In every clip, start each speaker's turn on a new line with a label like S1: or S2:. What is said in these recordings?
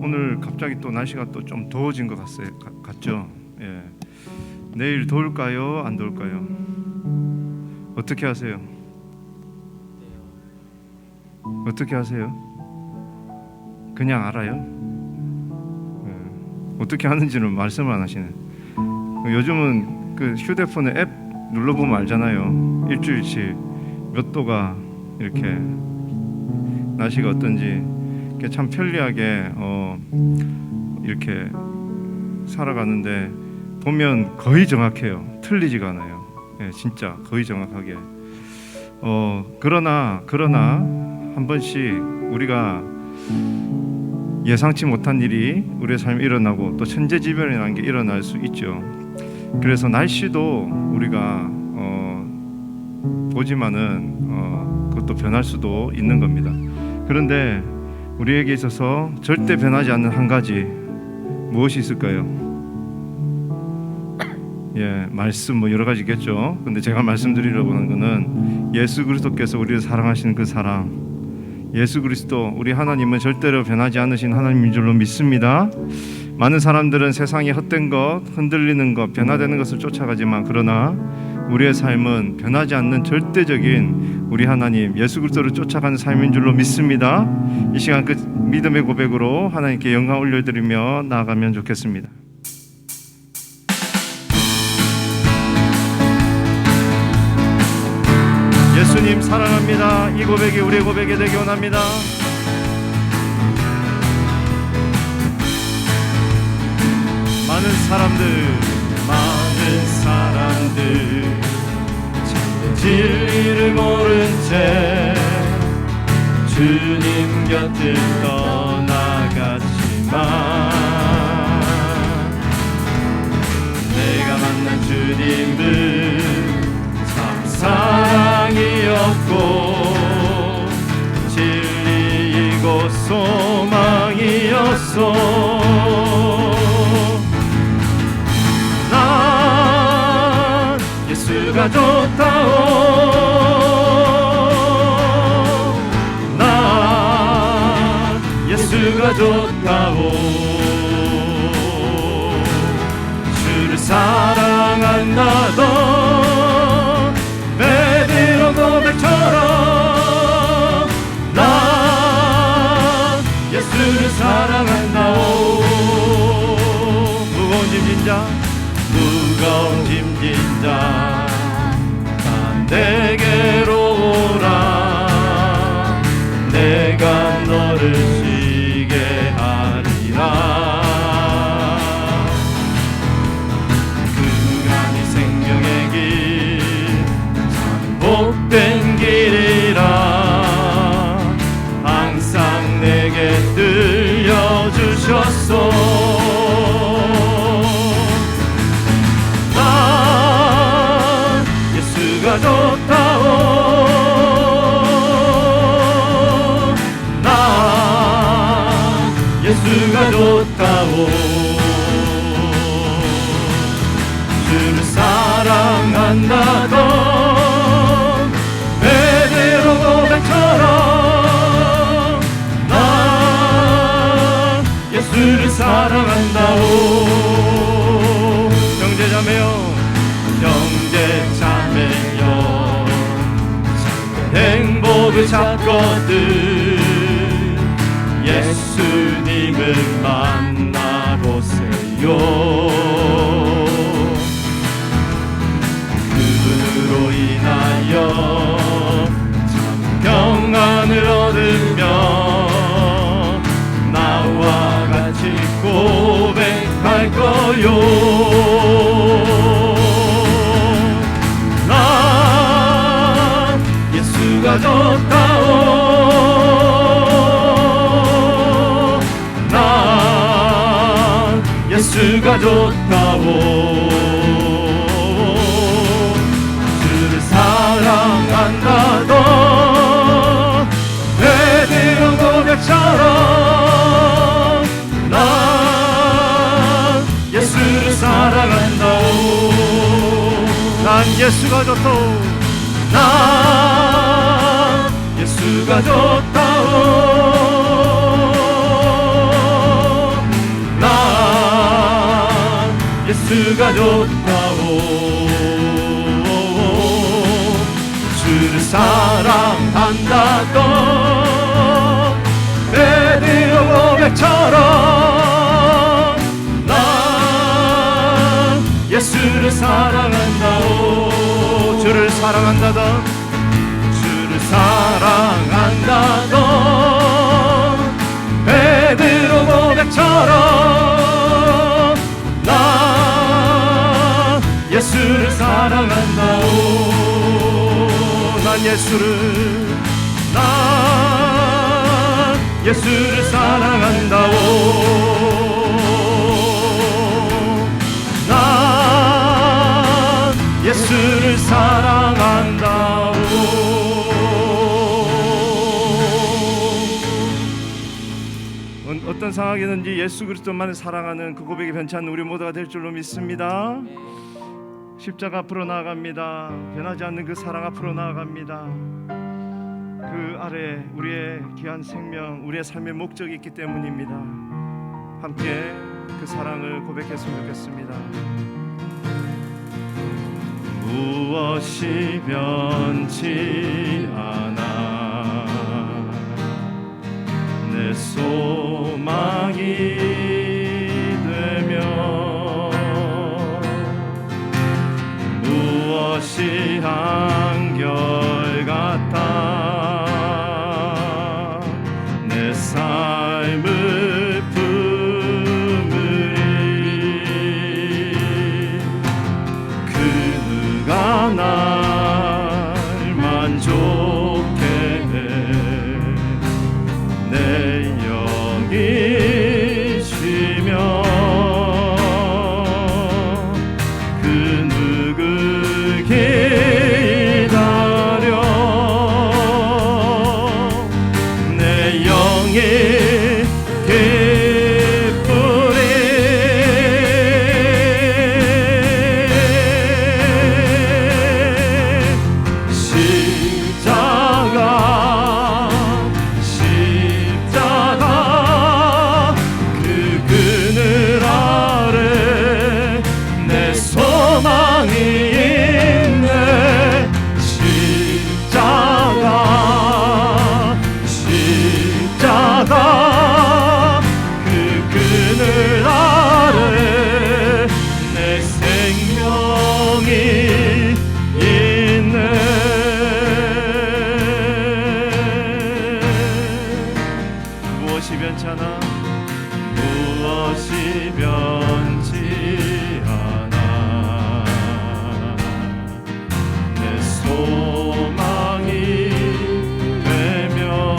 S1: 오늘 갑자기 또 날씨가 또 좀 더워진 것 같죠? 예. 내일 더울까요? 안 더울까요? 어떻게 하세요? 어떻게 하세요? 그냥 알아요? 예. 어떻게 하는지는 말씀을 안 하시네. 요즘은 그 휴대폰에 앱 눌러보면 알잖아요. 일주일치 몇 도가 이렇게 날씨가 어떤지. 참 편리하게 이렇게 살아가는데 보면 거의 정확해요. 틀리지가 않아요. 예, 진짜 거의 정확하게. 그러나 한 번씩 우리가 예상치 못한 일이 우리의 삶에 일어나고 또 천재지변이라는 게 일어날 수 있죠. 그래서 날씨도 우리가 보지만은 그것도 변할 수도 있는 겁니다. 그런데 우리에게 있어서 절대 변하지 않는 한 가지 무엇이 있을까요? 예, 말씀 뭐 여러 가지 있겠죠. 근데 제가 말씀드리려고 하는 거는 예수 그리스도께서 우리를 사랑하시는 그 사랑, 예수 그리스도, 우리 하나님은 절대로 변하지 않으신 하나님인 줄로 믿습니다. 많은 사람들은 세상의 헛된 것, 흔들리는 것, 변화되는 것을 쫓아가지만 그러나 우리의 삶은 변하지 않는 절대적인 우리 하나님 예수 그리스도를 쫓아가는 삶인 줄로 믿습니다. 이 시간 그 믿음의 고백으로 하나님께 영광 올려드리며 나아가면 좋겠습니다. 예수님 사랑합니다. 이 고백이 우리의 고백이 되기 원합니다. 많은 사람들 진리를 모른 채 주님 곁을 떠나갔지만 내가 만난 주님은 참 사랑이었고 진리이고 소망이었소. 난 예수가 좋다오. 난 예수가 좋다오. 주를 사랑한다던 베드로 고백처럼 난 예수를 사랑한다오. 무거운 짐진 자 난 내게로 오라. 내가 너를 쉬게 하리라. 그간이 생명의 길 참 복된 길이라 항상 내게 들려주셨소. 좋다오. 나 예수가 좋다오. 주를 사랑한다던 베드로 고백처럼 나 예수를 사랑한다오. 형제자매요, 형제자매요, 행복을 찾거든 예수님을 만나보세요. 그분으로 인하여 참 평안을 얻으며 나와 같이 고백할 거요. 예수가 좋다오. 난 예수가 좋다오. 주를 사랑한다던 베드로 고백처럼 난 예수를 사랑한다오. 난 예수가 좋다오. 난 예수가 좋다오. 예수가 좋다오. 주를 사랑한다던 베드로 고백처럼 난 예수를 사랑한다오. 주를 사랑한다던 주를 사랑한다던 베드로 고백처럼 난 예수를 사랑한다오. 난 예수를 사랑한다오. 난 예수를 사랑한다오. 어떤 상황이든지 예수 그리스도만을 사랑하는 그 고백이 변치 않는 우리 모두가 될 줄로 믿습니다. 십자가 앞으로 나아갑니다. 변하지 않는 그 사랑 앞으로 나아갑니다. 그 아래 우리의 귀한 생명, 우리의 삶의 목적이 있기 때문입니다. 함께 그 사랑을 고백했으면 좋겠습니다. 무엇이 변치 않아 내 소망이 되며 무엇이 한결같아 내 삶을 품으리 그 누가 날 만족해 내 영이 쉬며 그 누굴 기다려 내 영이 기쁘리 십자가 그 그늘 아래 내 소망이 있네 십자가 그 그늘 아래 내 생명이 있네 무엇이 변찮아 무엇이 변치 않아 내 소망이 되며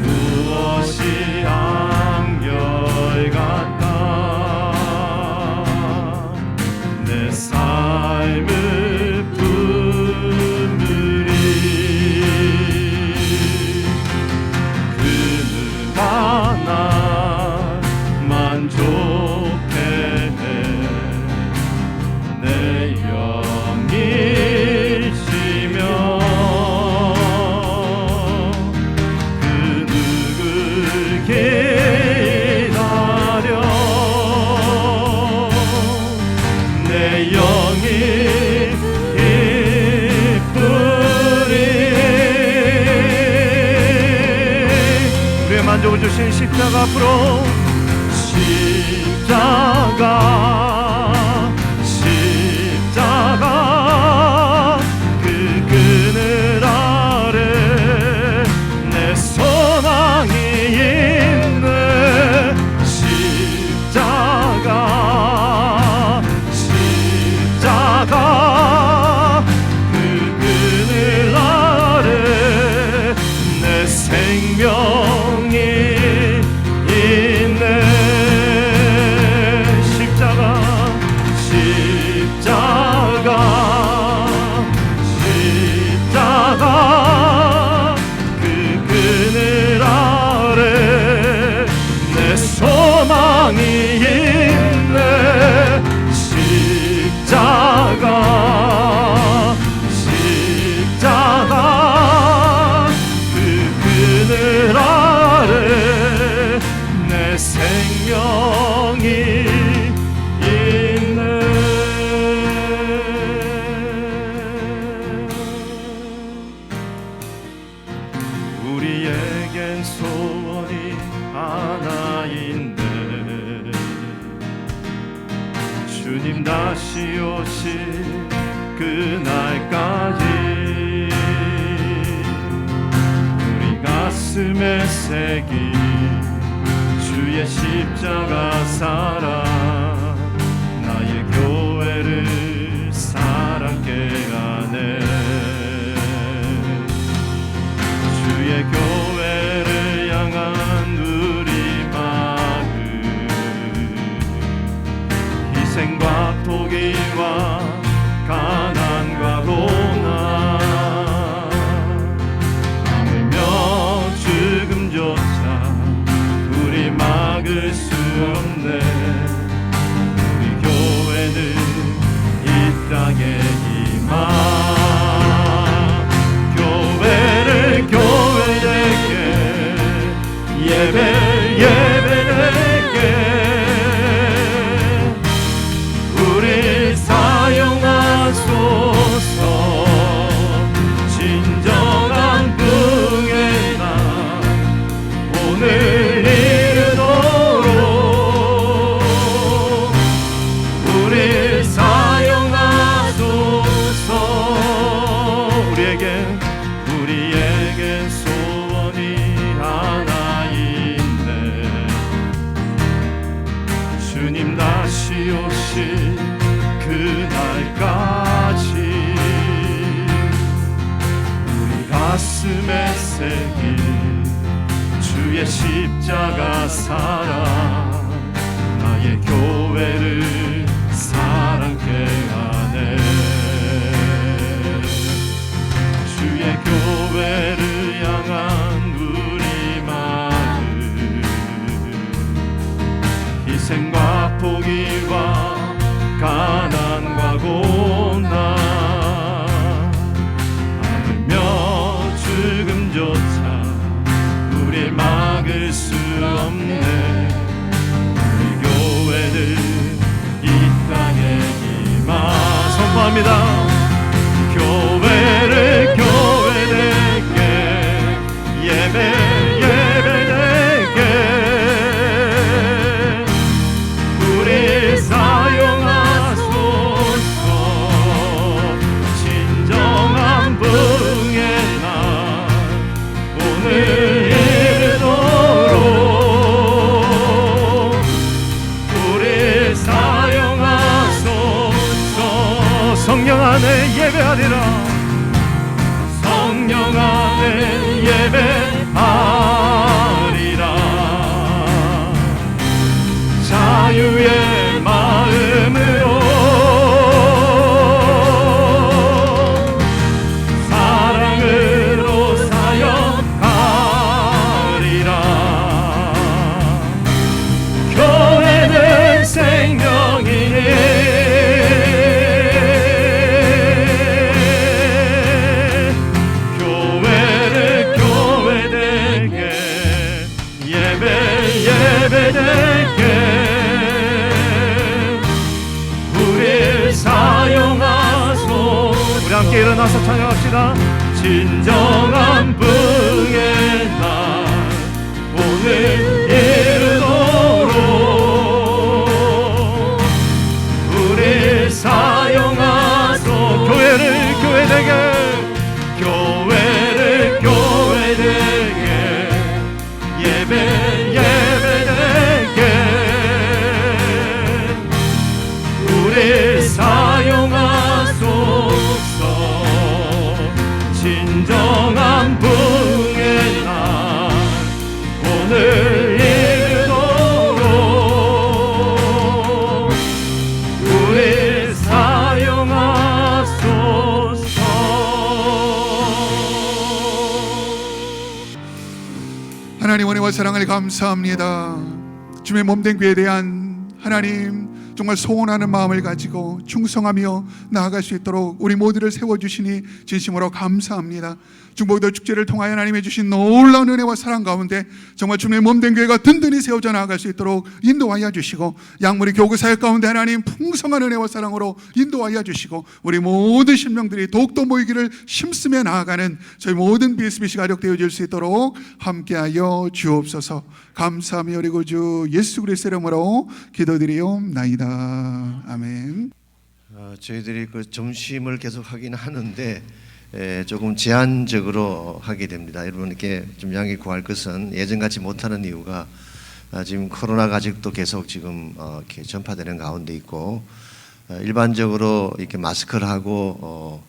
S1: 무엇이 한결같아 내 삶을 품으리 그 누가 날 만족해 내 영이 쉬며 그 누굴 기다려 내 영이 기쁘리 우리의 만족을 주신 십자가 앞으로 십자가 그 그늘 아래 내 소망이 있네 십자가 그 그늘 아래 내 생명이 있네 십자가 그 그늘 아래 내 소망이 있네 십자가 그 그늘 아래 우리에겐 소원이 하나인데 주님 다시 오실 그날까지 우리 가슴에 새긴 주의 십자가 사랑 나의 교회를 사랑케 하네. 주의 교회를 향한 우리 마음 희생과 포기와 가난과 고난 하물며 죽음조차 우리 막을 수 없네. 우리 교회는 이 땅에 희망 교회를 교회에게 예배에게 우리 사용하소서. 진정한 부흥의 날 오늘 이르도록 우리 사용하소서. 우리에겐 소원이 하나인데 주님 다시 오실 그날까지 우리 가슴에 새긴 주의 십자가 사랑 나의 교회를 사랑케 하네. 주의 교회를 향한 우리 마음 희생과 포기와 가난과 고난 하물며 죽음조차 우릴 막을 수 없네. 우리 교회를 이 땅에 희망 선포합니다. 교회를 교회에게 예배에게 우리 사용하소서. 진정한 부흥의 날 오늘 이르도록 우리 사용하소서. 성령 안에 예배하리라. 성령 안에 예배하리라. 자유의 마음으로 사랑으로 사역하리라. 교회는 생명이니 예배되게 우리 사용하소. 우리 함께 일어나서 찬양합시다. 진정한 부흥의 날 오늘 이르도록 우리 사용하소. 교회를 교회되게 교회를 교회되게 예배되게 우리 사용하소서. 진정한 부흥의 날 오늘 이르도록 우리 사용하소서.
S2: 하나님 은혜와 사랑을 감사합니다. 주의 몸된 교회에 대한 하나님 정말 소원하는 마음을 가지고 충성하며 나아갈 수 있도록 우리 모두를 세워주시니 진심으로 감사합니다. 중보기도 축제를 통하여 하나님이 주신 놀라운 은혜와 사랑 가운데 정말 주님의 몸된 교회가 든든히 세워져 나아갈 수 있도록 인도하여 주시고, 양무리 교구 사역 가운데 하나님 풍성한 은혜와 사랑으로 인도하여 주시고, 우리 모든 심령들이 더욱더 모이기를 힘쓰며 나아가는 저희 모든 BSBC 가족 되어질 수 있도록 함께하여 주옵소서. 감사하며 우리 구주 예수 그리스도의 이름으로 기도드리옵나이다. 아멘.
S3: 저희들이 그 점심을 계속 하긴 하는데 조금 제한적으로 하게 됩니다. 여러분께 좀 양해 구할 것은 예전같이 못하는 이유가 지금 코로나가 아직도 계속 지금 이렇게 전파되는 가운데 있고, 일반적으로 이렇게 마스크를 하고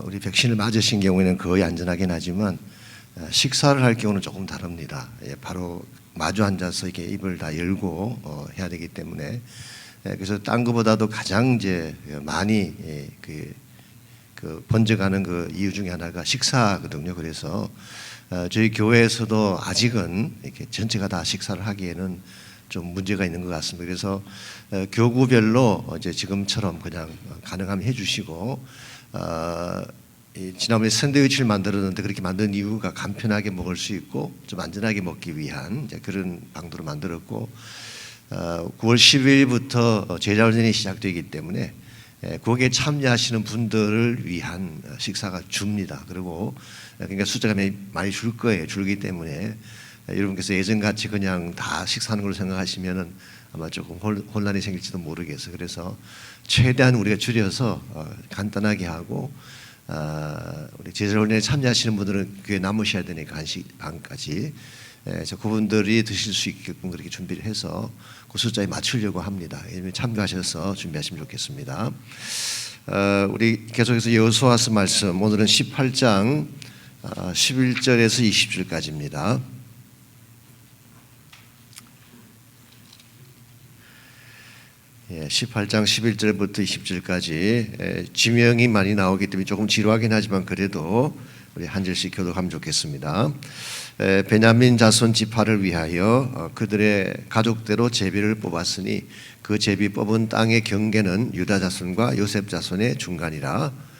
S3: 우리 백신을 맞으신 경우에는 거의 안전하긴 하지만 식사를 할 경우는 조금 다릅니다. 바로 마주 앉아서 이렇게 입을 다 열고 해야 되기 때문에, 그래서 딴 것보다도 가장 이제 많이 그 번져가는 그 이유 중에 하나가 식사거든요. 그래서 저희 교회에서도 아직은 이렇게 전체가 다 식사를 하기에는 좀 문제가 있는 것 같습니다. 그래서 교구별로 이제 지금처럼 그냥 가능하면 해주시고, 지난번에 샌드위치를 만들었는데 그렇게 만든 이유가 간편하게 먹을 수 있고 좀 안전하게 먹기 위한 이제 그런 방도로 만들었고, 9월 10일부터 제자훈련이 시작되기 때문에 거기에 참여하시는 분들을 위한 식사가 줍니다. 그리고 그러니까 숫자가 많이 줄 거예요. 줄기 때문에 여러분께서 예전같이 그냥 다 식사하는 걸로 생각하시면은 아마 조금 혼란이 생길지도 모르겠어요. 그래서 최대한 우리가 줄여서 간단하게 하고, 우리 제자훈련에 참여하시는 분들은 교회 남으셔야 되니까 1시 반까지 그분들이 드실 수 있게끔 그렇게 준비를 해서 그 숫자에 맞추려고 합니다. 참가하셔서 준비하시면 좋겠습니다. 우리 계속해서 여호수아서 말씀, 오늘은 18장 11절에서 20절까지입니다. 예, 18장 11절부터 20절까지 지명이 많이 나오기 때문에 조금 지루하긴 하지만 그래도 우리 한 절씩 교독하면 좋겠습니다. 베냐민 자손 지파를 위하여 그들의 가족대로 제비를 뽑았으니 그 제비 뽑은 땅의 경계는 유다 자손과 요셉 자손의 중간이라.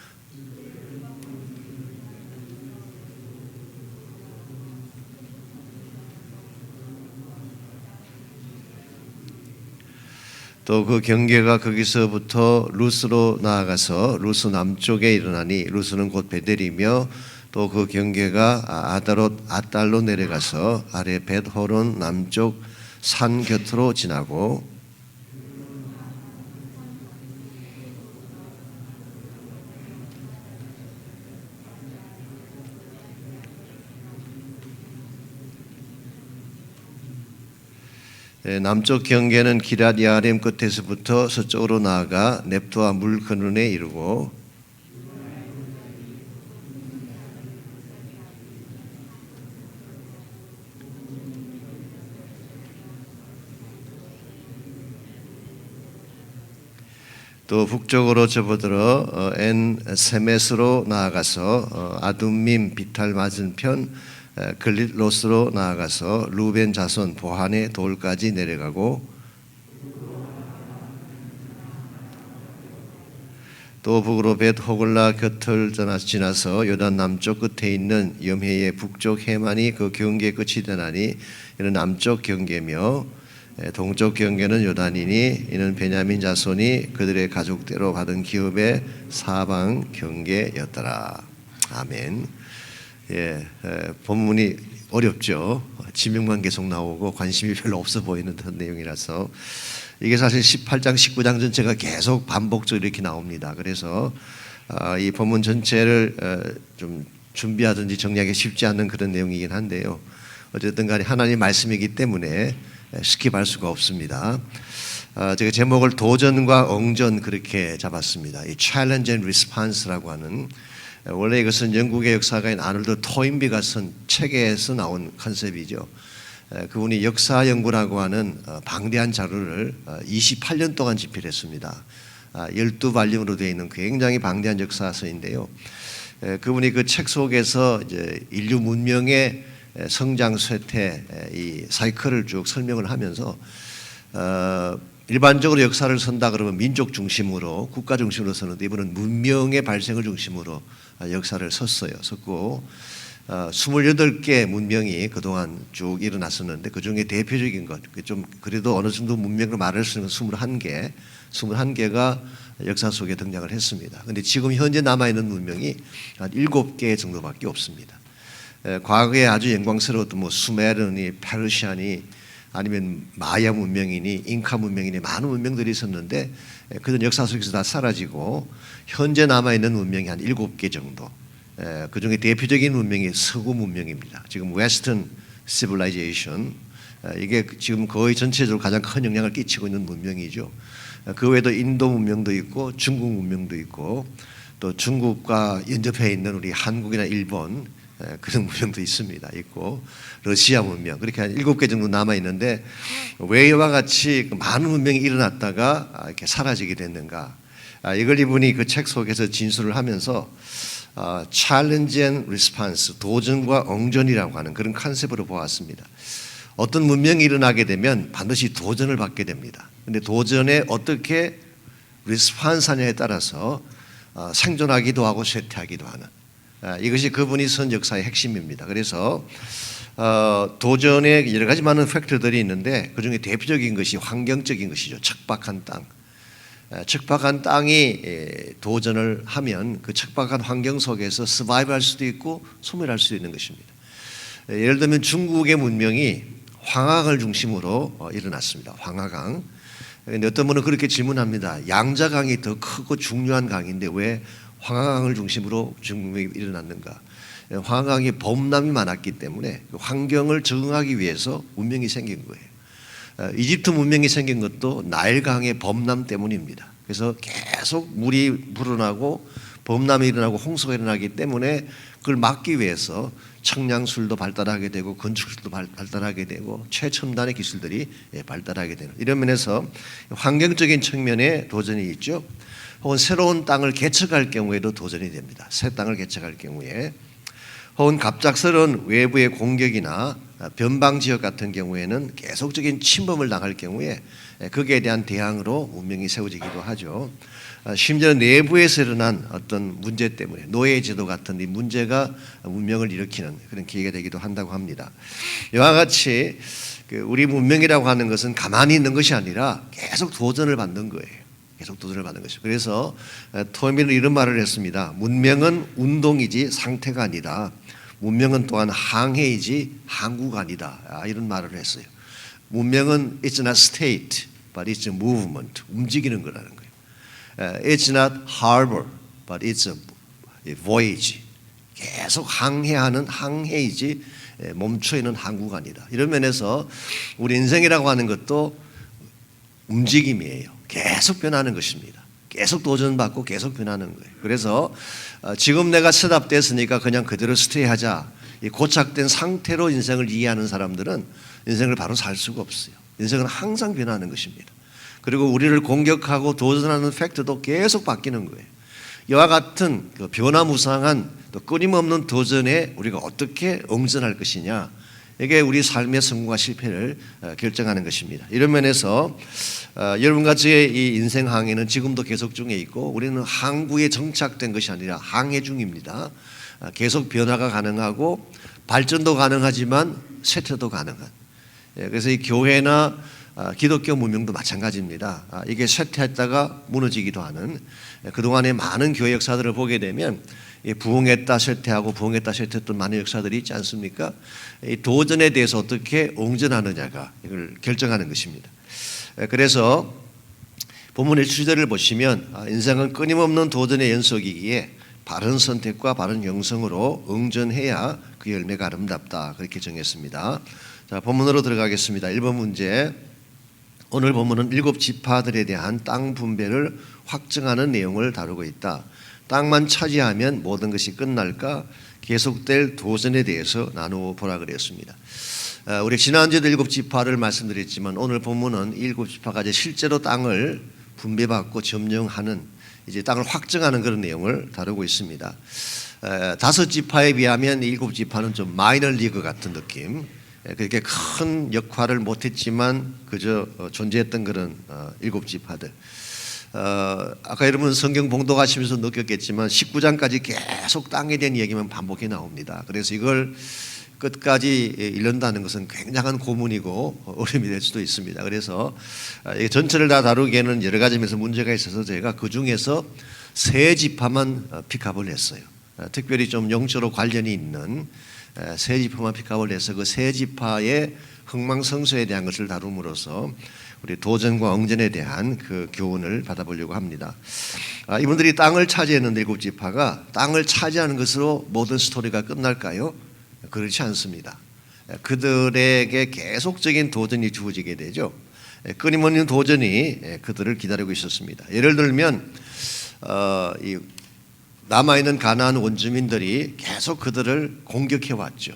S3: 또 그 경계가 거기서부터 루스로 나아가서 루스 남쪽에 일어나니 루스는 곧 베델이며, 또 그 경계가 아달로 내려가서 아래 벳호론 남쪽 산 곁으로 지나고, 남쪽 경계는 기럇 야림 끝에서부터 서쪽으로 나아가 넵토와 물 근원에 이르고, 또 북쪽으로 접어들어 엔 세메스로 나아가서 아둠밈 비탈 맞은편 글릿로스로 나아가서 루벤 자손 보한의 돌까지 내려가고, 또 북으로 벳 호글라 곁을 지나서 요단 남쪽 끝에 있는 염해의 북쪽 해만이 그 경계 끝이 되나니 이는 남쪽 경계며, 동쪽 경계는 요단이니 이는 베냐민 자손이 그들의 가족대로 받은 기업의 사방 경계였더라. 아멘. 예, 본문이 어렵죠. 지명만 계속 나오고 관심이 별로 없어 보이는 그런 내용이라서 이게 사실 18장, 19장 전체가 계속 반복적으로 이렇게 나옵니다. 그래서 이 본문 전체를 좀 준비하든지 정리하기 쉽지 않은 그런 내용이긴 한데요. 어쨌든 간에 하나님 말씀이기 때문에 스킵할 수가 없습니다. 제가 제목을 도전과 엉전 그렇게 잡았습니다. 이 Challenge and Response라고 하는, 원래 이것은 영국의 역사가인 아놀드 토인비가 쓴 책에서 나온 컨셉이죠. 그분이 역사 연구라고 하는 방대한 자료를 28년 동안 집필했습니다. 12발림으로 되어 있는 굉장히 방대한 역사서인데요. 그분이 그 책 속에서 이제 인류 문명의 성장 쇠퇴 이 사이클을 쭉 설명을 하면서 일반적으로 역사를 선다 그러면 민족 중심으로 국가 중심으로 서는데 이분은 문명의 발생을 중심으로 역사를 섰고 28개 문명이 그동안 쭉 일어났었는데 그중에 대표적인 것 좀 그래도 어느 정도 문명으로 말할 수 있는 21개가 역사 속에 등장을 했습니다. 그런데 지금 현재 남아있는 문명이 한 7개 정도밖에 없습니다. 과거에 아주 영광스러웠던 수메르니 페르시아니 아니면 마야 문명이니 잉카 문명이니 많은 문명들이 있었는데 그들은 역사 속에서 다 사라지고 현재 남아있는 문명이 한 7개 정도. 그중에 대표적인 문명이 서구 문명입니다. 지금 웨스턴 시빌라이제이션 이게 지금 거의 전체적으로 가장 큰 영향을 끼치고 있는 문명이죠. 그 외에도 인도 문명도 있고 중국 문명도 있고 또 중국과 연접해 있는 우리 한국이나 일본 그런 문명도 있고 러시아 문명 그렇게 한 7개 정도 남아 있는데 왜 이와 같이 많은 문명이 일어났다가 이렇게 사라지게 됐는가? 이걸 이분이 그 책 속에서 진술을 하면서 challenge and response 도전과 엉전이라고 하는 그런 컨셉으로 보았습니다. 어떤 문명이 일어나게 되면 반드시 도전을 받게 됩니다. 그런데 도전에 어떻게 리스폰스하냐에 따라서 생존하기도 하고 쇠퇴하기도 하는 이것이 그분이 선 역사의 핵심입니다. 그래서 도전에 여러 가지 많은 팩터들이 있는데 그중에 대표적인 것이 환경적인 것이죠. 척박한 땅. 척박한 땅이 도전을 하면 그 척박한 환경 속에서 서바이브 할 수도 있고 소멸할 수도 있는 것입니다. 예를 들면 중국의 문명이 황하강을 중심으로 일어났습니다. 황하강. 그런데 어떤 분은 그렇게 질문합니다. 양자강이 더 크고 중요한 강인데 왜 황하강을 중심으로 중국이 일어났는가? 황하강이 범람이 많았기 때문에 그 환경을 적응하기 위해서 문명이 생긴 거예요. 이집트 문명이 생긴 것도 나일강의 범람 때문입니다. 그래서 계속 물이 불어나고 범람이 일어나고 홍수가 일어나기 때문에 그걸 막기 위해서 청량술도 발달하게 되고 건축술도 발달하게 되고 최첨단의 기술들이 발달하게 되는 이런 면에서 환경적인 측면에 도전이 있죠. 혹은 새로운 땅을 개척할 경우에도 도전이 됩니다. 새 땅을 개척할 경우에 혹은 갑작스러운 외부의 공격이나 변방지역 같은 경우에는 계속적인 침범을 당할 경우에 거기에 대한 대항으로 문명이 세워지기도 하죠. 심지어 내부에서 일어난 어떤 문제 때문에 노예제도 같은 이 문제가 문명을 일으키는 그런 계기가 되기도 한다고 합니다. 이와 같이 우리 문명이라고 하는 것은 가만히 있는 것이 아니라 계속 도전을 받는 거예요. 계속 도전을 받는 것이죠. 그래서 토미는 이런 말을 했습니다. 문명은 운동이지 상태가 아니다. 문명은 또한 항해이지 항구가 아니다. 이런 말을 했어요. 문명은 it's not state, but it's a movement. 움직이는 거라는 거예요. It's not harbor, but it's a voyage. 계속 항해하는 항해이지 멈춰있는 항구가 아니다. 이런 면에서 우리 인생이라고 하는 것도 움직임이에요. 계속 변하는 것입니다. 계속 도전받고 계속 변하는 거예요. 그래서 지금 내가 셋업됐으니까 그냥 그대로 스테이하자. 이 고착된 상태로 인생을 이해하는 사람들은 인생을 바로 살 수가 없어요. 인생은 항상 변하는 것입니다. 그리고 우리를 공격하고 도전하는 팩트도 계속 바뀌는 거예요. 이와 같은 그 변화무쌍한 또 끊임없는 도전에 우리가 어떻게 응전할 것이냐. 이게 우리 삶의 성공과 실패를 결정하는 것입니다. 이런 면에서 여러분과 저의 이 인생 항해는 지금도 계속 중에 있고 우리는 항구에 정착된 것이 아니라 항해 중입니다. 계속 변화가 가능하고 발전도 가능하지만 쇠퇴도 가능한. 그래서 이 교회나 기독교 문명도 마찬가지입니다. 이게 쇠퇴했다가 무너지기도 하는 그동안의 많은 교회 역사들을 보게 되면 부흥했다 쇠퇴하고 부흥했다 쇠퇴했던 많은 역사들이 있지 않습니까? 이 도전에 대해서 어떻게 응전하느냐가 이걸 결정하는 것입니다. 그래서 본문 1절을 보시면 인생은 끊임없는 도전의 연속이기에 바른 선택과 바른 영성으로 응전해야 그 열매가 아름답다 그렇게 정했습니다. 자, 본문으로 들어가겠습니다. 1번 문제. 오늘 본문은 7지파들에 대한 땅 분배를 확정하는 내용을 다루고 있다. 땅만 차지하면 모든 것이 끝날까? 계속될 도전에 대해서 나누어 보라 그랬습니다. 우리 지난주에도 7지파를 말씀드렸지만 오늘 본문은 7지파가 이제 실제로 땅을 분배받고 점령하는 이제 땅을 확정하는 그런 내용을 다루고 있습니다. 5지파에 비하면 7지파는 좀 마이너 리그 같은 느낌. 그렇게 큰 역할을 못했지만 그저 존재했던 그런 일곱 지파들. 아까 여러분 성경 봉독하시면서 느꼈겠지만 19장까지 계속 땅에 대한 얘기만 반복해 나옵니다. 그래서 이걸 끝까지 읽는다는 것은 굉장한 고문이고 어려움이 될 수도 있습니다. 그래서 전체를 다 다루기에는 여러 가지 면에서 문제가 있어서 제가 그 중에서 세 지파만 픽업을 했어요. 특별히 좀 영적으로 관련이 있는 세 지파만 픽업을 해서 그 세 지파의 흥망성쇠에 대한 것을 다룸으로써 우리 도전과 응전에 대한 그 교훈을 받아보려고 합니다. 이분들이 땅을 차지했는데 일곱 지파가 땅을 차지하는 것으로 모든 스토리가 끝날까요? 그렇지 않습니다. 그들에게 계속적인 도전이 주어지게 되죠. 끊임없는 도전이 그들을 기다리고 있었습니다. 예를 들면 이 남아있는 가나안 원주민들이 계속 그들을 공격해 왔죠.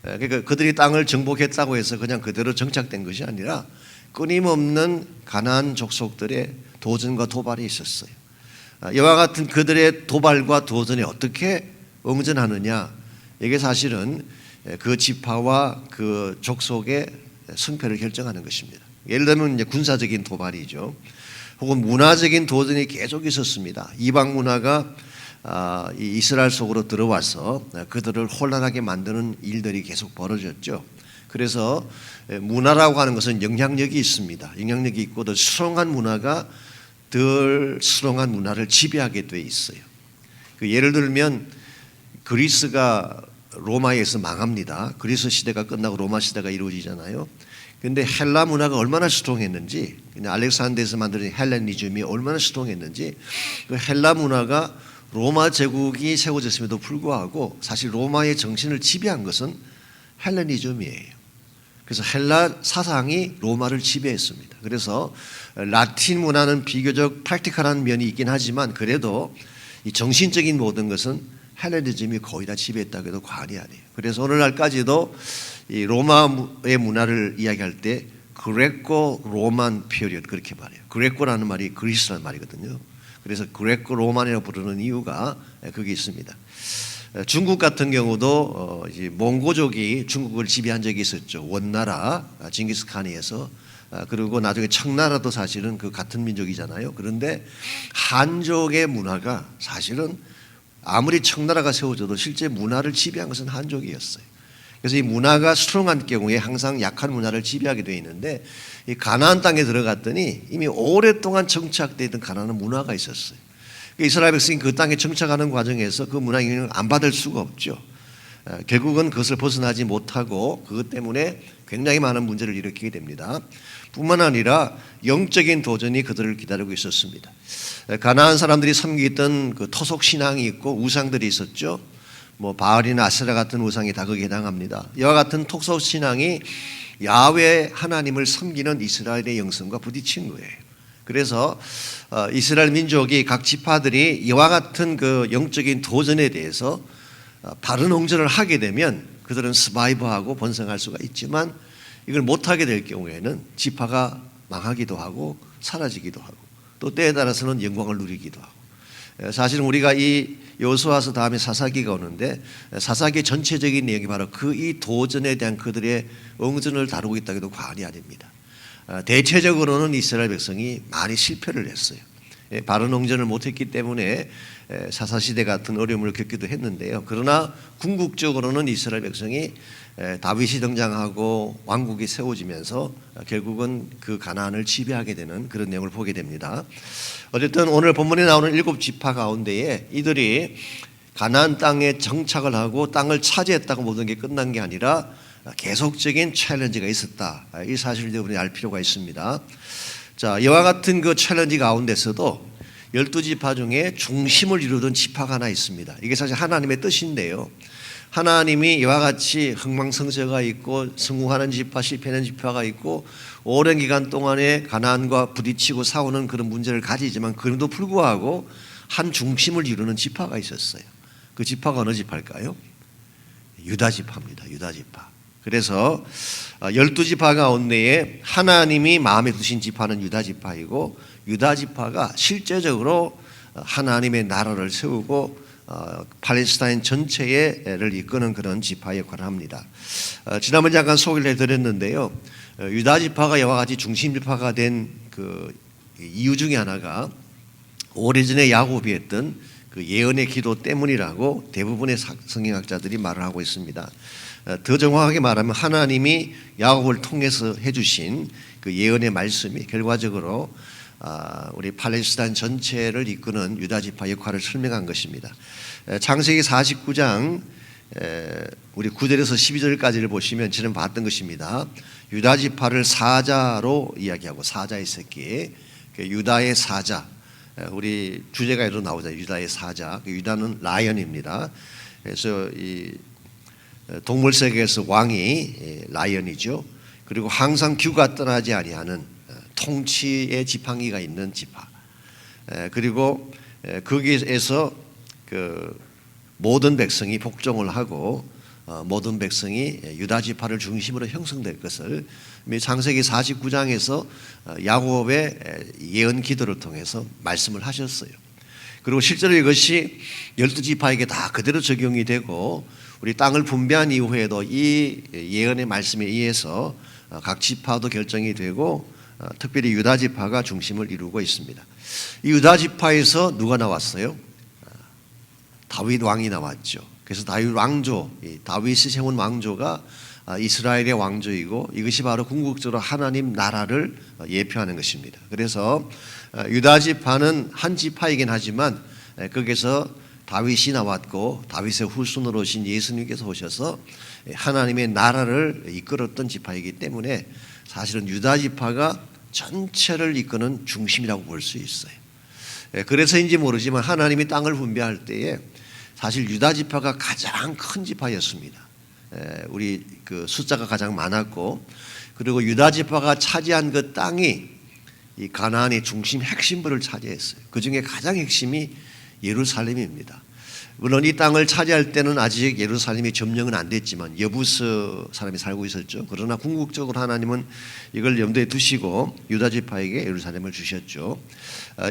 S3: 그러니까 그들이 땅을 정복했다고 해서 그냥 그대로 정착된 것이 아니라 끊임없는 가나안 족속들의 도전과 도발이 있었어요. 이와 같은 그들의 도발과 도전에 어떻게 응전하느냐, 이게 사실은 그 지파와 그 족속의 승패를 결정하는 것입니다. 예를 들면 이제 군사적인 도발이죠. 혹은 문화적인 도전이 계속 있었습니다. 이방 문화가 이 이스라엘 속으로 들어와서 그들을 혼란하게 만드는 일들이 계속 벌어졌죠. 그래서 문화라고 하는 것은 영향력이 있습니다. 영향력이 있고 더 수렁한 문화가 덜 수렁한 문화를 지배하게 돼 있어요. 그 예를 들면 그리스가 로마에서 망합니다. 그리스 시대가 끝나고 로마 시대가 이루어지잖아요. 그런데 헬라 문화가 얼마나 수통했는지, 알렉산더에서 만든 헬레니즘이 얼마나 수통했는지, 그 헬라 문화가 로마 제국이 세워졌음에도 불구하고 사실 로마의 정신을 지배한 것은 헬레니즘이에요. 그래서 헬라 사상이 로마를 지배했습니다. 그래서 라틴 문화는 비교적 프랙티컬한 면이 있긴 하지만 그래도 이 정신적인 모든 것은 헬레니즘이 거의 다 지배했다고 해도 과언이 아니에요. 그래서 오늘날까지도 이 로마의 문화를 이야기할 때 그레코 로만 피리어드 그렇게 말해요. 그레코라는 말이 그리스라는 말이거든요. 그래서 그레코 로만이라고 부르는 이유가 그게 있습니다. 중국 같은 경우도 이제 몽고족이 중국을 지배한 적이 있었죠. 원나라 징기스칸에서. 그리고 나중에 청나라도 사실은 그 같은 민족이잖아요. 그런데 한족의 문화가 사실은 아무리 청나라가 세워져도 실제 문화를 지배한 것은 한족이었어요. 그래서 이 문화가 스트롱한 경우에 항상 약한 문화를 지배하게 되어 있는데 이 가나안 땅에 들어갔더니 이미 오랫동안 정착되어 있던 가나안 문화가 있었어요. 이스라엘 백성이 그 땅에 정착하는 과정에서 그 문화 영향을 안 받을 수가 없죠. 결국은 그것을 벗어나지 못하고 그것 때문에 굉장히 많은 문제를 일으키게 됩니다. 뿐만 아니라 영적인 도전이 그들을 기다리고 있었습니다. 가나안 사람들이 섬기던 그 토속 신앙이 있고 우상들이 있었죠. 뭐 바알이나 아세라 같은 우상이 다 거기에 해당합니다. 이와 같은 토속 신앙이 야훼 하나님을 섬기는 이스라엘의 영성과 부딪힌 거예요. 그래서 이스라엘 민족이 각 지파들이 이와 같은 그 영적인 도전에 대해서 바른 응전을 하게 되면 그들은 서바이브하고 번성할 수가 있지만 이걸 못하게 될 경우에는 지파가 망하기도 하고 사라지기도 하고 또 때에 따라서는 영광을 누리기도 하고, 사실은 우리가 이 여호수아서 다음에 사사기가 오는데 사사기의 전체적인 내용이 바로 그 이 도전에 대한 그들의 응전을 다루고 있다고 해도 과언이 아닙니다. 대체적으로는 이스라엘 백성이 많이 실패를 했어요. 바른 응전을 못했기 때문에 사사시대 같은 어려움을 겪기도 했는데요. 그러나 궁극적으로는 이스라엘 백성이 다윗이 등장하고 왕국이 세워지면서 결국은 그 가나안을 지배하게 되는 그런 내용을 보게 됩니다. 어쨌든 오늘 본문에 나오는 일곱 지파 가운데에 이들이 가나안 땅에 정착을 하고 땅을 차지했다고 모든 게 끝난 게 아니라 계속적인 챌린지가 있었다. 이 사실을 우리 알 필요가 있습니다. 자, 이와 같은 그 챌린지 가운데서도 12지파 중에 중심을 이루던 지파가 하나 있습니다. 이게 사실 하나님의 뜻인데요. 하나님이 이와 같이 흥망성쇠가 있고 성공하는 지파, 실패하는 지파가 있고 오랜 기간 동안에 가나안과 부딪히고 싸우는 그런 문제를 가지지만 그럼에도 불구하고 한 중심을 이루는 지파가 있었어요. 그 지파가 어느 지파일까요? 유다 지파입니다. 유다 지파. 그래서 12지파 가운데에 하나님이 마음에 두신 지파는 유다 지파이고 유다 지파가 실제적으로 하나님의 나라를 세우고 팔레스타인 전체를 이끄는 그런 지파 역할을 합니다. 지난번에 잠깐 소개를 해드렸는데요. 유다 지파가 이와 같이 중심 지파가 된 그 이유 중에 하나가 오래전에 야곱이 했던 그 예언의 기도 때문이라고 대부분의 성경학자들이 말을 하고 있습니다. 더 정확하게 말하면 하나님이 야곱을 통해서 해주신 그 예언의 말씀이 결과적으로 우리 팔레스타인 전체를 이끄는 유다 지파 역할을 설명한 것입니다. 창세기 49장 우리 9절에서 12절까지를 보시면 저는 봤던 것입니다. 유다 지파를 사자로 이야기하고 사자의 새끼, 유다의 사자. 우리 주제가에도 나오잖아요. 유다의 사자. 유다는 라이언입니다. 그래서 이 동물 세계에서 왕이 라이언이죠. 그리고 항상 규가 떠나지 아니하는 통치의 지팡이가 있는 지파. 그리고 거기에서 그 모든 백성이 복종을 하고 모든 백성이 유다 지파를 중심으로 형성될 것을 창세기 49장에서 야곱의 예언 기도를 통해서 말씀을 하셨어요. 그리고 실제로 이것이 12지파에게 다 그대로 적용이 되고 우리 땅을 분배한 이후에도 이 예언의 말씀에 의해서 각 지파도 결정이 되고 특별히 유다 지파가 중심을 이루고 있습니다. 이 유다 지파에서 누가 나왔어요? 다윗 왕이 나왔죠. 그래서 다윗 왕조, 다윗이 세운 왕조가 이스라엘의 왕조이고 이것이 바로 궁극적으로 하나님 나라를 예표하는 것입니다. 그래서 유다 지파는 한 지파이긴 하지만 거기서 다윗이 나왔고 다윗의 후손으로 오신 예수님께서 오셔서 하나님의 나라를 이끌었던 지파이기 때문에 사실은 유다 지파가 전체를 이끄는 중심이라고 볼 수 있어요. 그래서인지 모르지만 하나님이 땅을 분배할 때에 사실 유다 지파가 가장 큰 지파였습니다. 우리 그 숫자가 가장 많았고 그리고 유다 지파가 차지한 그 땅이 이 가나안의 중심 핵심부를 차지했어요. 그 중에 가장 핵심이 예루살렘입니다. 물론 이 땅을 차지할 때는 아직 예루살렘이 점령은 안 됐지만 여부스 사람이 살고 있었죠. 그러나 궁극적으로 하나님은 이걸 염두에 두시고 유다 지파에게 예루살렘을 주셨죠.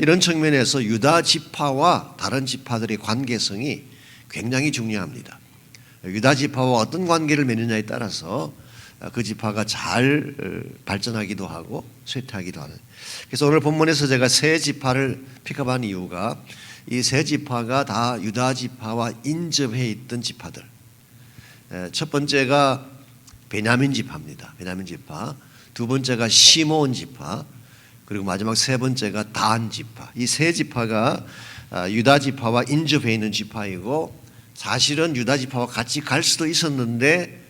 S3: 이런 측면에서 유다 지파와 다른 지파들의 관계성이 굉장히 중요합니다. 유다 지파와 어떤 관계를 맺느냐에 따라서 그 지파가 잘 발전하기도 하고 쇠퇴하기도 하는. 그래서 오늘 본문에서 제가 세 지파를 픽업한 이유가 이 세 지파가 다 유다 지파와 인접해 있던 지파들. 첫 번째가 베냐민 지파입니다. 베냐민 지파. 두 번째가 시므온 지파. 그리고 마지막 세 번째가 단 지파. 이 세 지파가 유다 지파와 인접해 있는 지파이고 사실은 유다 지파와 같이 갈 수도 있었는데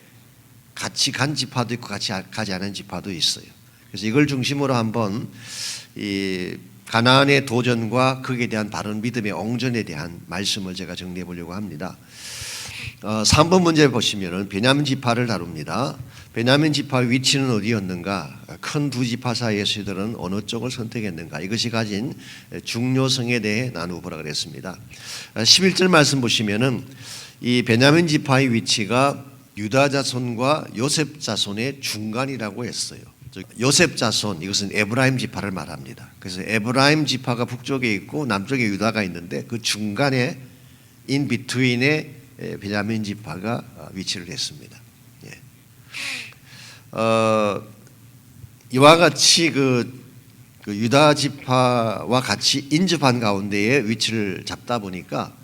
S3: 같이 간 지파도 있고 같이 가지 않은 지파도 있어요. 그래서 이걸 중심으로 한번 이 가나안의 도전과 거기에 대한 바른 믿음의 옹전에 대한 말씀을 제가 정리해 보려고 합니다. 3번 문제 보시면은 베냐민 지파를 다룹니다. 베냐민 지파 위치는 어디였는가? 큰 두 지파 사이에서 이들은 어느 쪽을 선택했는가? 이것이 가진 중요성에 대해 나누어 보라 그랬습니다. 11절 말씀 보시면은 이 베냐민 지파의 위치가 유다 자손과 요셉 자손의 중간이라고 했어요. 요셉 자손 이것은 에브라임 지파를 말합니다. 그래서 에브라임 지파가 북쪽에 있고 남쪽에 유다가 있는데 그 중간에 인 비트윈에 베냐민 지파가 위치를 했습니다. 이와 같이 그 유다 지파와 같이 인접한 가운데에 위치를 잡다 보니까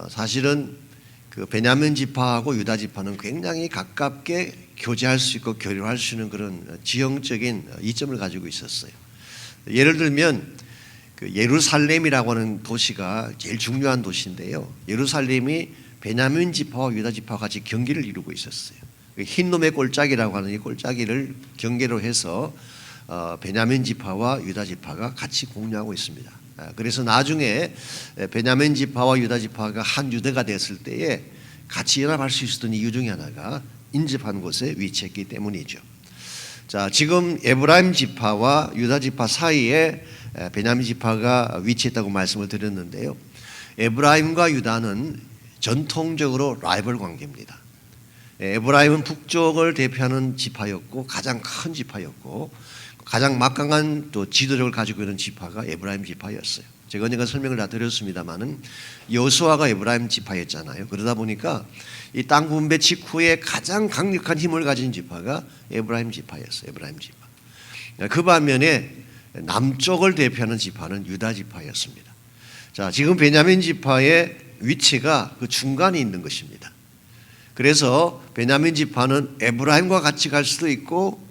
S3: 사실은 그 베냐민 지파하고 유다 지파는 굉장히 가깝게 교제할 수 있고 교류할 수 있는 그런 지형적인 이점을 가지고 있었어요. 예를 들면 그 예루살렘이라고 하는 도시가 제일 중요한 도시인데요. 예루살렘이 베냐민 지파와 유다 지파와 같이 경계를 이루고 있었어요. 흰놈의 골짜기라고 하는 이 골짜기를 경계로 해서 베냐민 지파와 유다 지파가 같이 공유하고 있습니다. 그래서 나중에 베냐민 지파와 유다 지파가 한 유대가 됐을 때에 같이 연합할 수 있었던 이유 중에 하나가 인접한 곳에 위치했기 때문이죠. 자, 지금 에브라임 지파와 유다 지파 사이에 베냐민 지파가 위치했다고 말씀을 드렸는데요. 에브라임과 유다는 전통적으로 라이벌 관계입니다. 에브라임은 북쪽을 대표하는 지파였고 가장 큰 지파였고 가장 막강한 또 지도력을 가지고 있는 지파가 에브라임 지파였어요. 제가 언젠가 설명을 다 드렸습니다마는 여호수아가 에브라임 지파였잖아요. 그러다 보니까 이 땅 분배 직후에 가장 강력한 힘을 가진 지파가 에브라임 지파였어요. 에브라임 지파. 그 반면에 남쪽을 대표하는 지파는 유다 지파였습니다. 자, 지금 베냐민 지파의 위치가 그 중간에 있는 것입니다. 그래서 베냐민 지파는 에브라임과 같이 갈 수도 있고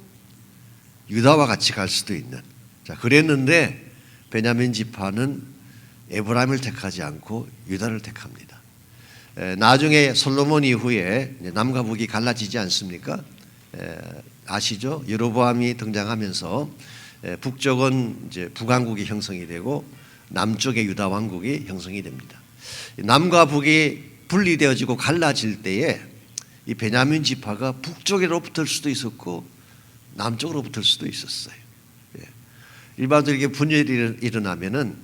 S3: 유다와 같이 갈 수도 있는. 자, 그랬는데 베냐민 지파는 에브라임을 택하지 않고 유다를 택합니다. 나중에 솔로몬 이후에 남과 북이 갈라지지 않습니까? 아시죠? 여로보암이 등장하면서 북쪽은 이제 북왕국이 형성이 되고 남쪽의 유다 왕국이 형성이 됩니다. 남과 북이 분리되어지고 갈라질 때에 이 베냐민 지파가 북쪽으로 붙을 수도 있었고 남쪽으로 붙을 수도 있었어요. 일반적으로 분열이 일어나면은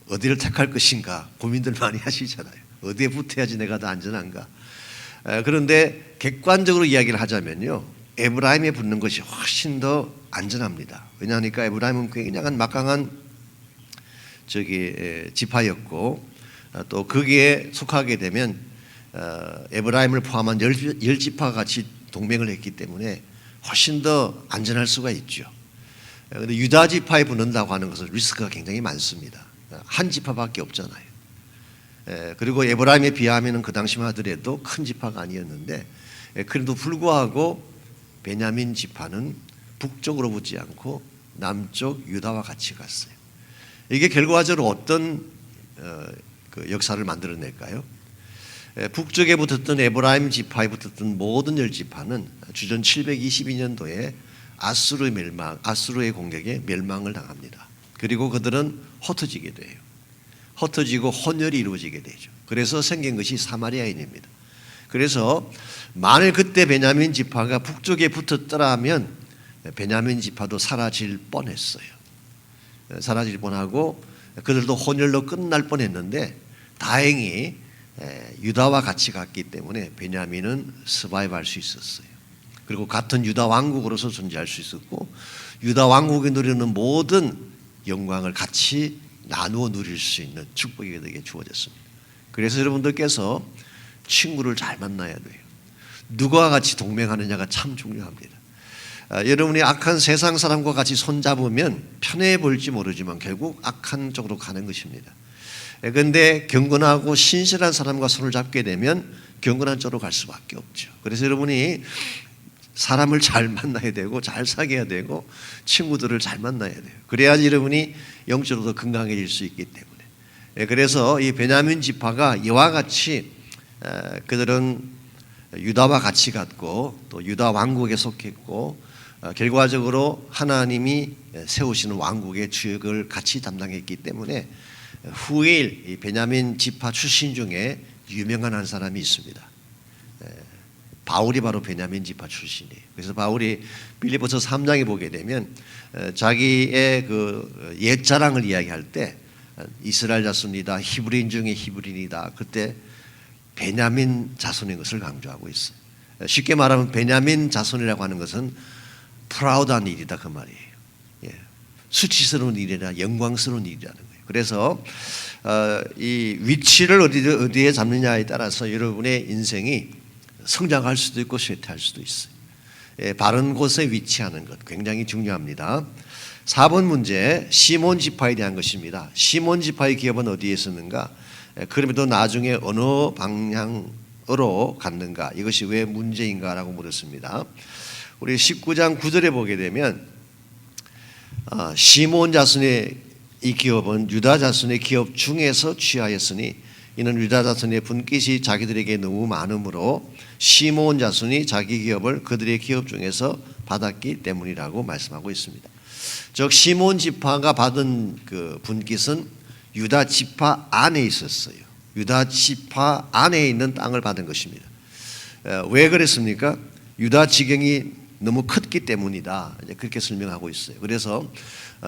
S3: 어디를 택할 것인가 고민들 많이 하시잖아요. 어디에 붙어야지 내가 더 안전한가. 그런데 객관적으로 이야기를 하자면요, 에브라임에 붙는 것이 훨씬 더 안전합니다. 왜냐하니까 에브라임은 굉장한 막강한 지파였고 또 거기에 속하게 되면 에브라임을 포함한 열 지파가 같이 동맹을 했기 때문에 훨씬 더 안전할 수가 있죠. 그런데 유다 지파에 붙는다고 하는 것은 리스크가 굉장히 많습니다. 한 지파밖에 없잖아요. 그리고 에브라임에 비하면 그 당시만 하더라도 큰 지파가 아니었는데 그래도 불구하고 베냐민 지파는 북쪽으로 붙지 않고 남쪽 유다와 같이 갔어요. 이게 결과적으로 어떤 그 역사를 만들어낼까요? 북쪽에 붙었던 에브라임 지파에 붙었던 모든 열 지파는 주전 722년도에 아수르의 공격에 멸망을 당합니다. 그리고 그들은 흩어지게 돼요. 흩어지고 혼혈이 이루어지게 되죠. 그래서 생긴 것이 사마리아인입니다. 그래서 만일 그때 베냐민 지파가 북쪽에 붙었더라면 베냐민 지파도 사라질 뻔했어요. 사라질 뻔하고 그들도 혼혈로 끝날 뻔했는데 다행히 유다와 같이 갔기 때문에 베냐민은 서바이브할 수 있었어요. 그리고 같은 유다 왕국으로서 존재할 수 있었고 유다 왕국이 누리는 모든 영광을 같이 나누어 누릴 수 있는 축복이 그들에게 주어졌습니다. 그래서 여러분들께서 친구를 잘 만나야 돼요. 누구와 같이 동맹하느냐가 참 중요합니다. 여러분이 악한 세상 사람과 같이 손잡으면 편해 보일지 모르지만 결국 악한 쪽으로 가는 것입니다. 그런데 경건하고 신실한 사람과 손을 잡게 되면 경건한 쪽으로 갈 수밖에 없죠. 그래서 여러분이 사람을 잘 만나야 되고 잘 사귀어야 되고 친구들을 잘 만나야 돼요. 그래야지 여러분이 영적으로 더 건강해질 수 있기 때문에. 그래서 이 베냐민 지파가 이와 같이 그들은 유다와 같이 갔고 또 유다 왕국에 속했고 결과적으로 하나님이 세우시는 왕국의 주역을 같이 담당했기 때문에 후일 이 베냐민 지파 출신 중에 유명한 한 사람이 있습니다. 바울이 바로 베냐민 지파 출신이에요. 그래서 바울이 빌립보서 3장에 보게 되면 자기의 그 옛자랑을 이야기할 때 이스라엘 자손이다, 히브리인 중에 히브리인이다. 그때 베냐민 자손인 것을 강조하고 있어요. 쉽게 말하면 베냐민 자손이라고 하는 것은 프라우드한 일이다 그 말이에요. 수치스러운 일이라 영광스러운 일이라는 거예요. 그래서 이 위치를 어디에 잡느냐에 따라서 여러분의 인생이 성장할 수도 있고 쇠퇴할 수도 있어요. 바른 곳에 위치하는 것 굉장히 중요합니다. 4번 문제 시몬 지파에 대한 것입니다. 시몬 지파의 기업은 어디에 있었는가? 그럼에도 나중에 어느 방향으로 갔는가? 이것이 왜 문제인가라고 물었습니다. 우리 19장 9절에 보게 되면 시몬 자손의 이 기업은 유다 자손의 기업 중에서 취하였으니 이는 유다 자손의 분깃이 자기들에게 너무 많으므로 시몬 자손이 자기 기업을 그들의 기업 중에서 받았기 때문이라고 말씀하고 있습니다. 즉 시몬 지파가 받은 그 분깃은 유다 지파 안에 있었어요. 유다 지파 안에 있는 땅을 받은 것입니다. 왜 그랬습니까? 유다 지경이 너무 컸기 때문이다. 이제 그렇게 설명하고 있어요. 그래서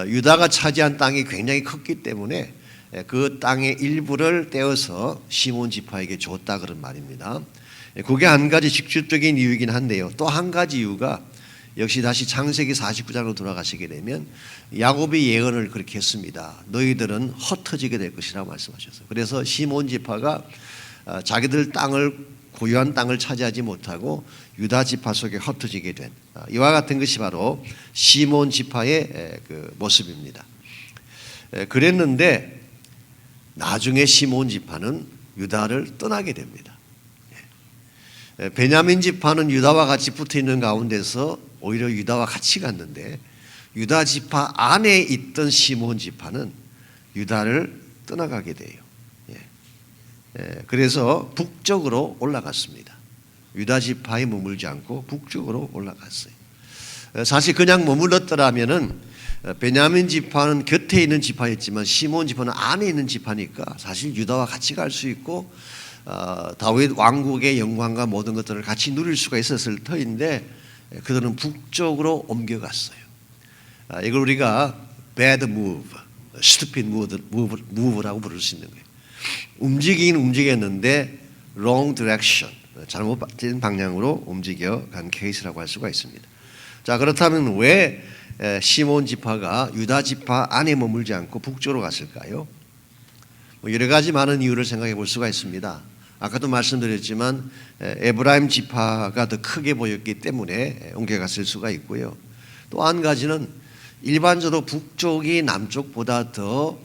S3: 유다가 차지한 땅이 굉장히 컸기 때문에 그 땅의 일부를 떼어서 시몬 지파에게 줬다 그런 말입니다. 그게 한 가지 직접적인 이유이긴 한데요. 또 한 가지 이유가 역시 다시 창세기 49장으로 돌아가시게 되면 야곱이 예언을 그렇게 했습니다. 너희들은 흩어지게 될 것이라고 말씀하셨어요. 그래서 시몬 지파가 자기들 땅을 고유한 땅을 차지하지 못하고 유다 지파 속에 흩어지게 된 이와 같은 것이 바로 시몬 지파의 그 모습입니다. 그랬는데 나중에 시몬 지파는 유다를 떠나게 됩니다. 베냐민 지파는 유다와 같이 붙어 있는 가운데서 오히려 유다와 같이 갔는데 유다 지파 안에 있던 시몬 지파는 유다를 떠나가게 돼요. 그래서 북쪽으로 올라갔습니다. 유다 지파에 머물지 않고 북쪽으로 올라갔어요. 사실 그냥 머물렀더라면은 베냐민 지파는 곁에 있는 지파였지만 시몬 지파는 안에 있는 지파니까 사실 유다와 같이 갈 수 있고 다윗 왕국의 영광과 모든 것들을 같이 누릴 수가 있었을 터인데 그들은 북쪽으로 옮겨갔어요. 이걸 우리가 bad move, stupid move라고 부를 수 있는 거예요. 움직이긴 움직였는데 wrong direction, 잘못된 방향으로 움직여간 케이스라고 할 수가 있습니다. 자, 그렇다면 왜 시몬 지파가 유다 지파 안에 머물지 않고 북쪽으로 갔을까요? 여러 가지 많은 이유를 생각해 볼 수가 있습니다. 아까도 말씀드렸지만 에브라임 지파가 더 크게 보였기 때문에 옮겨갔을 수가 있고요. 또 한 가지는 일반적으로 북쪽이 남쪽보다 더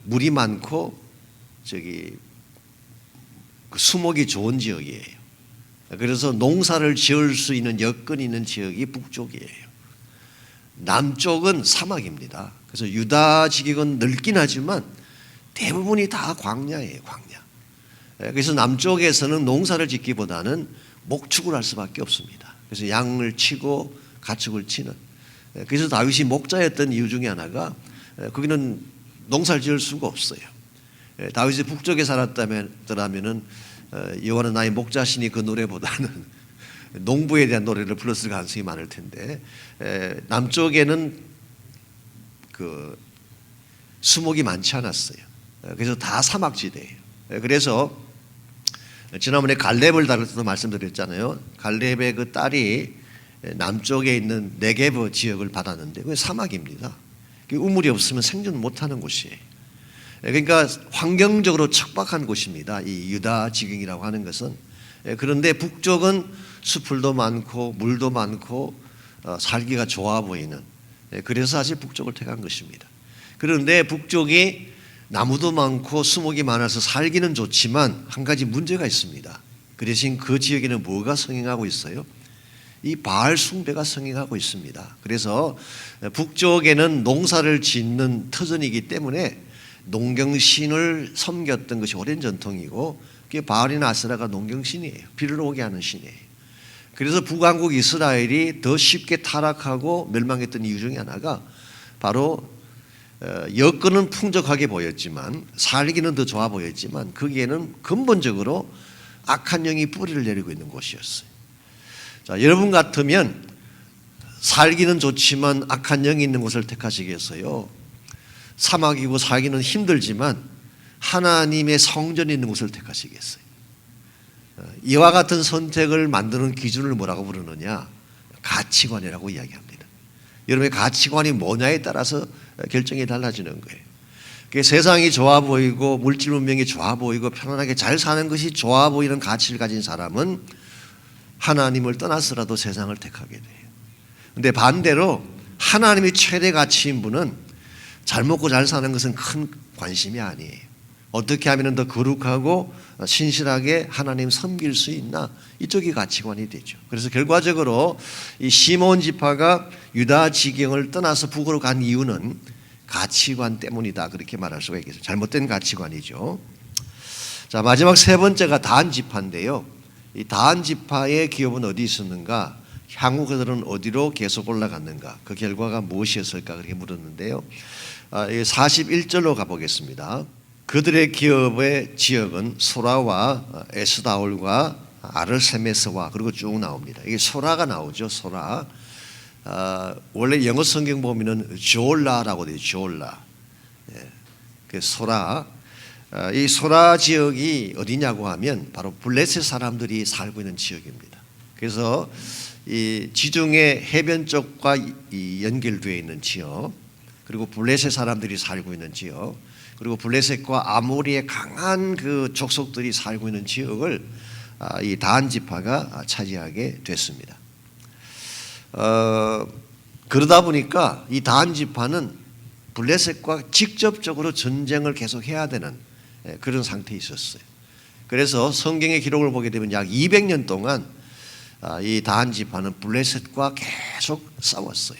S3: 물이 많고 수목이 좋은 지역이에요. 그래서 농사를 지을 수 있는 여건이 있는 지역이 북쪽이에요. 남쪽은 사막입니다. 그래서 유다 지역은 넓긴 하지만 대부분이 다 광야예요, 광야. 그래서 남쪽에서는 농사를 짓기보다는 목축을 할 수밖에 없습니다. 그래서 양을 치고 가축을 치는. 그래서 다윗이 목자였던 이유 중에 거기는 농사를 지을 수가 없어요. 다윗이 북쪽에 살았다면은 여호와는 나의 목자시니 그 노래보다는 농부에 대한 노래를 불렀을 가능성이 많을 텐데 남쪽에는 그 수목이 많지 않았어요. 그래서 다 사막지대예요. 그래서 지난번에 갈렙을 다룰 때도 말씀드렸잖아요. 갈렙의 그 딸이 남쪽에 있는 네게브 지역을 받았는데 그게 사막입니다. 우물이 없으면 생존 못하는 곳이에요. 그러니까 환경적으로 척박한 곳입니다. 이 유다 지경이라고 하는 것은. 그런데 북쪽은 수풀도 많고 물도 많고 살기가 좋아 보이는, 그래서 사실 북쪽을 택한 것입니다. 그런데 북쪽이 나무도 많고 수목이 많아서 살기는 좋지만 한 가지 문제가 있습니다. 그 대신 그 지역에는 뭐가 성행하고 있어요? 이 바알 숭배가 성행하고 있습니다. 그래서 북쪽에는 농사를 짓는 터전이기 때문에 농경신을 섬겼던 것이 오랜 전통이고, 그게 바알이나 아세라가 농경신이에요. 비를 오게 하는 신이에요. 그래서 북왕국 이스라엘이 더 쉽게 타락하고 멸망했던 이유 중에 하나가 바로 여건은 풍족하게 보였지만, 살기는 더 좋아 보였지만, 거기에는 근본적으로 악한 영이 뿌리를 내리고 있는 곳이었어요. 자, 여러분 같으면 살기는 좋지만 악한 영이 있는 곳을 택하시겠어요? 사막이고 살기는 힘들지만 하나님의 성전이 있는 곳을 택하시겠어요? 이와 같은 선택을 만드는 기준을 뭐라고 부르느냐? 가치관이라고 이야기합니다. 여러분의 가치관이 뭐냐에 따라서 결정이 달라지는 거예요. 세상이 좋아 보이고 물질 문명이 좋아 보이고 편안하게 잘 사는 것이 좋아 보이는 가치를 가진 사람은 하나님을 떠나서라도 세상을 택하게 돼요. 그런데 반대로 하나님이 최대 가치인 분은 잘 먹고 잘 사는 것은 큰 관심이 아니에요. 어떻게 하면 더 거룩하고 신실하게 하나님 섬길 수 있나, 이쪽이 가치관이 되죠. 그래서 결과적으로 이 시몬 지파가 유다 지경을 떠나서 북으로 간 이유는 가치관 때문이다, 그렇게 말할 수가 있겠어요. 잘못된 가치관이죠. 자, 마지막 세 번째가 다한 지파인데요. 이 다한 지파의 기업은 어디 있었는가? 향후 그들은 어디로 계속 올라갔는가? 그 결과가 무엇이었을까? 그렇게 물었는데요. 41절로 가보겠습니다. 그들의 기업의 지역은 소라와 에스다올과 아르세메스와 그리고 쭉 나옵니다. 이게 소라가 나오죠. 소라. 원래 영어 성경 보면은 조올라라고 돼요. 조올라. 그 소라. 이 소라 지역이 어디냐고 하면 바로 블레셋 사람들이 살고 있는 지역입니다. 그래서 이 지중해 해변 쪽과 이 연결되어 있는 지역, 그리고 블레셋 사람들이 살고 있는 지역, 그리고 블레셋과 아모리의 강한 그 족속들이 살고 있는 지역을 이 단 지파가 차지하게 됐습니다. 그러다 보니까 이 단 지파는 블레셋과 직접적으로 전쟁을 계속 해야 되는 그런 상태에 있었어요. 그래서 성경의 기록을 보게 되면 약 200년 동안 이 단 지파는 블레셋과 계속 싸웠어요.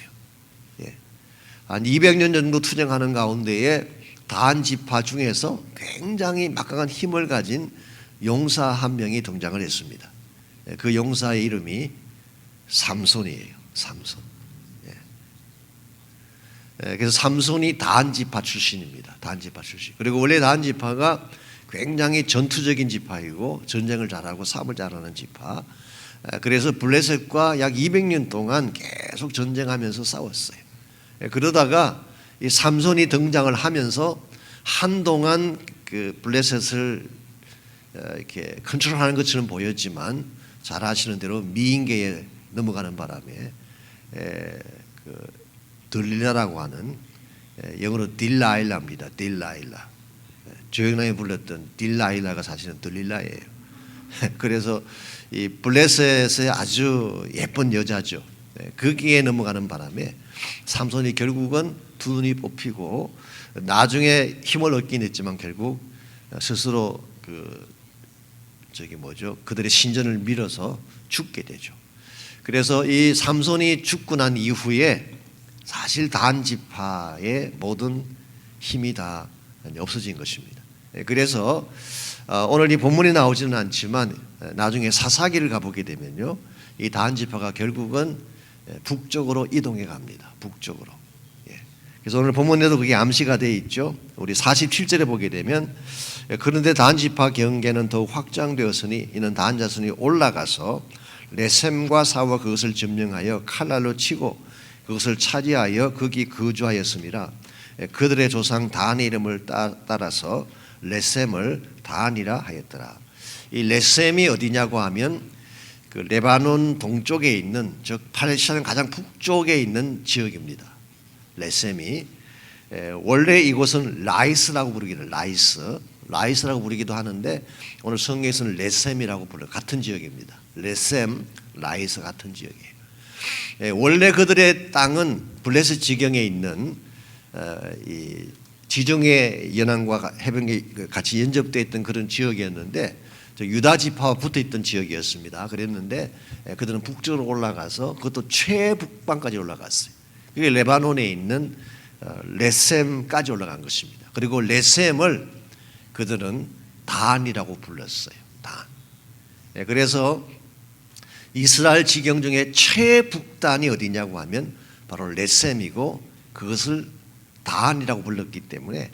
S3: 한 200년 정도 투쟁하는 가운데에 단 지파 중에서 굉장히 막강한 힘을 가진 용사 한 명이 등장을 했습니다. 그 용사의 이름이 삼손이에요. 삼손. 그래서 삼손이 단 지파 출신입니다. 단 지파 출신. 그리고 원래 단 지파가 굉장히 전투적인 지파이고 전쟁을 잘하고 싸움을 잘하는 지파. 그래서 블레셋과 약 200년 동안 계속 전쟁하면서 싸웠어요. 그러다가 이 삼손이 등장을 하면서 한동안 그 블레셋을 이렇게 컨트롤하는 것처럼 보였지만 잘 아시는 대로 미인계에 넘어가는 바람에 그 들릴라라고 하는 영어로 딜라일라입니다. 딜라일라. 조영남이 불렀던 딜라일라가 사실은 들릴라예요. 그래서 이 블레셋의 아주 예쁜 여자죠. 거기에 넘어가는 바람에 삼손이 결국은 두 눈이 뽑히고 나중에 힘을 얻긴 했지만 결국 스스로 그들의 신전을 밀어서 죽게 되죠. 그래서 이 삼손이 죽고 난 이후에 사실 단 지파의 모든 힘이 다 없어진 것입니다. 그래서 오늘 이 본문에 나오지는 않지만 나중에 사사기를 가보게 되면요, 이 단 지파가 결국은 북쪽으로 이동해 갑니다. 북쪽으로. 그래서 오늘 본문에도 그게 암시가 되어 있죠. 우리 47절에 보게 되면 그런데 단 지파 경계는 더욱 확장되었으니 이는 단 자손이 올라가서 레셈과 싸워 그것을 점령하여 칼날로 치고 그것을 차지하여 거기 거주하였습니다. 그들의 조상 단의 이름을 따라서 레셈을 단이라 하였더라. 이 레셈이 어디냐고 하면 그 레바논 동쪽에 있는, 즉 팔레스타인 가장 북쪽에 있는 지역입니다. 레셈이 원래 이곳은 라이스라고 부르기를 라이스라고 부르기도 하는데 오늘 성경에서는 레셈이라고 불러요. 같은 지역입니다. 레셈, 라이스 같은 지역이에요. 원래 그들의 땅은 블레셋 지경에 있는 이 지중해 연안과 해변이 같이 연접되어 있던 그런 지역이었는데 유다 지파와 붙어 있던 지역이었습니다. 그랬는데 그들은 북쪽으로 올라가서 그것도 최북방까지 올라갔어요. 그게 레바논에 있는 레셈까지 올라간 것입니다. 그리고 레셈을 그들은 단이라고 불렀어요. 단. 그래서 이스라엘 지경 중에 최북단이 어디냐고 하면 바로 레셈이고 그것을 단이라고 불렀기 때문에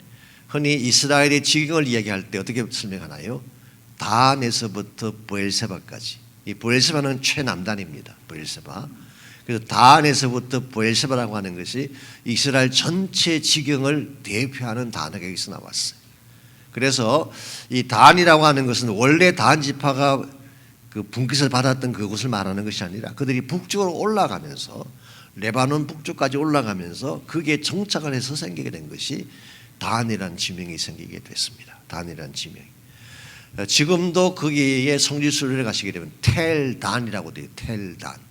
S3: 흔히 이스라엘의 지경을 이야기할 때 어떻게 설명하나요? 단에서부터 브엘세바까지. 이 브엘세바는 최남단입니다. 브엘세바. 그래서 단에서부터 브엘세바라고 하는 것이 이스라엘 전체 지경을 대표하는 단어가 여기서 나왔어요. 그래서 이 단이라고 하는 것은 원래 단 지파가 그 분깃을 받았던 그곳을 말하는 것이 아니라 그들이 북쪽으로 올라가면서 레바논 북쪽까지 올라가면서 그게 정착을 해서 생기게 된 것이 단이라는 지명이 생기게 됐습니다. 단이라는 지명이. 지금도 거기에 성지순례를 가시게 되면 텔단이라고 돼요. 텔단.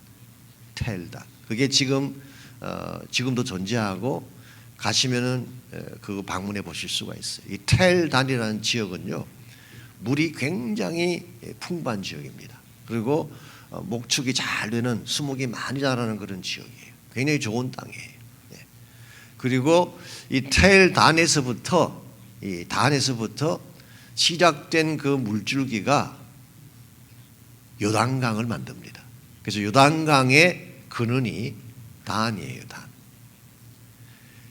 S3: 그게 지금도 존재하고 가시면은 그거 방문해 보실 수가 있어요. 이 텔단이라는 지역은요, 물이 굉장히 풍부한 지역입니다. 그리고 목축이 잘 되는 수목이 많이 자라는 그런 지역이에요. 굉장히 좋은 땅이에요. 그리고 이 텔단에서부터 시작된 그 물줄기가 요단강을 만듭니다. 그래서 요단강의 근원이 단이에요. 단.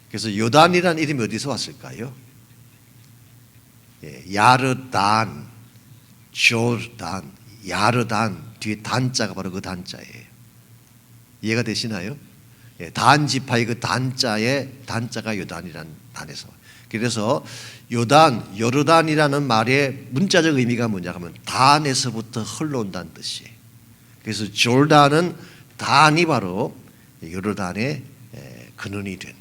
S3: 그래서 요단이라는 이름이 어디서 왔을까요? 야르단, 조단, 야르단 뒤에 단자가 바로 그 단자예요. 이해가 되시나요? 단 지파의 그 단자가 요단이라는 단에서. 그래서 요르단이라는 말의 문자적 의미가 뭐냐 하면 단에서부터 흘러온다는 뜻이에요. 그래서 졸단은 단이 바로 요르단의 근원이 된,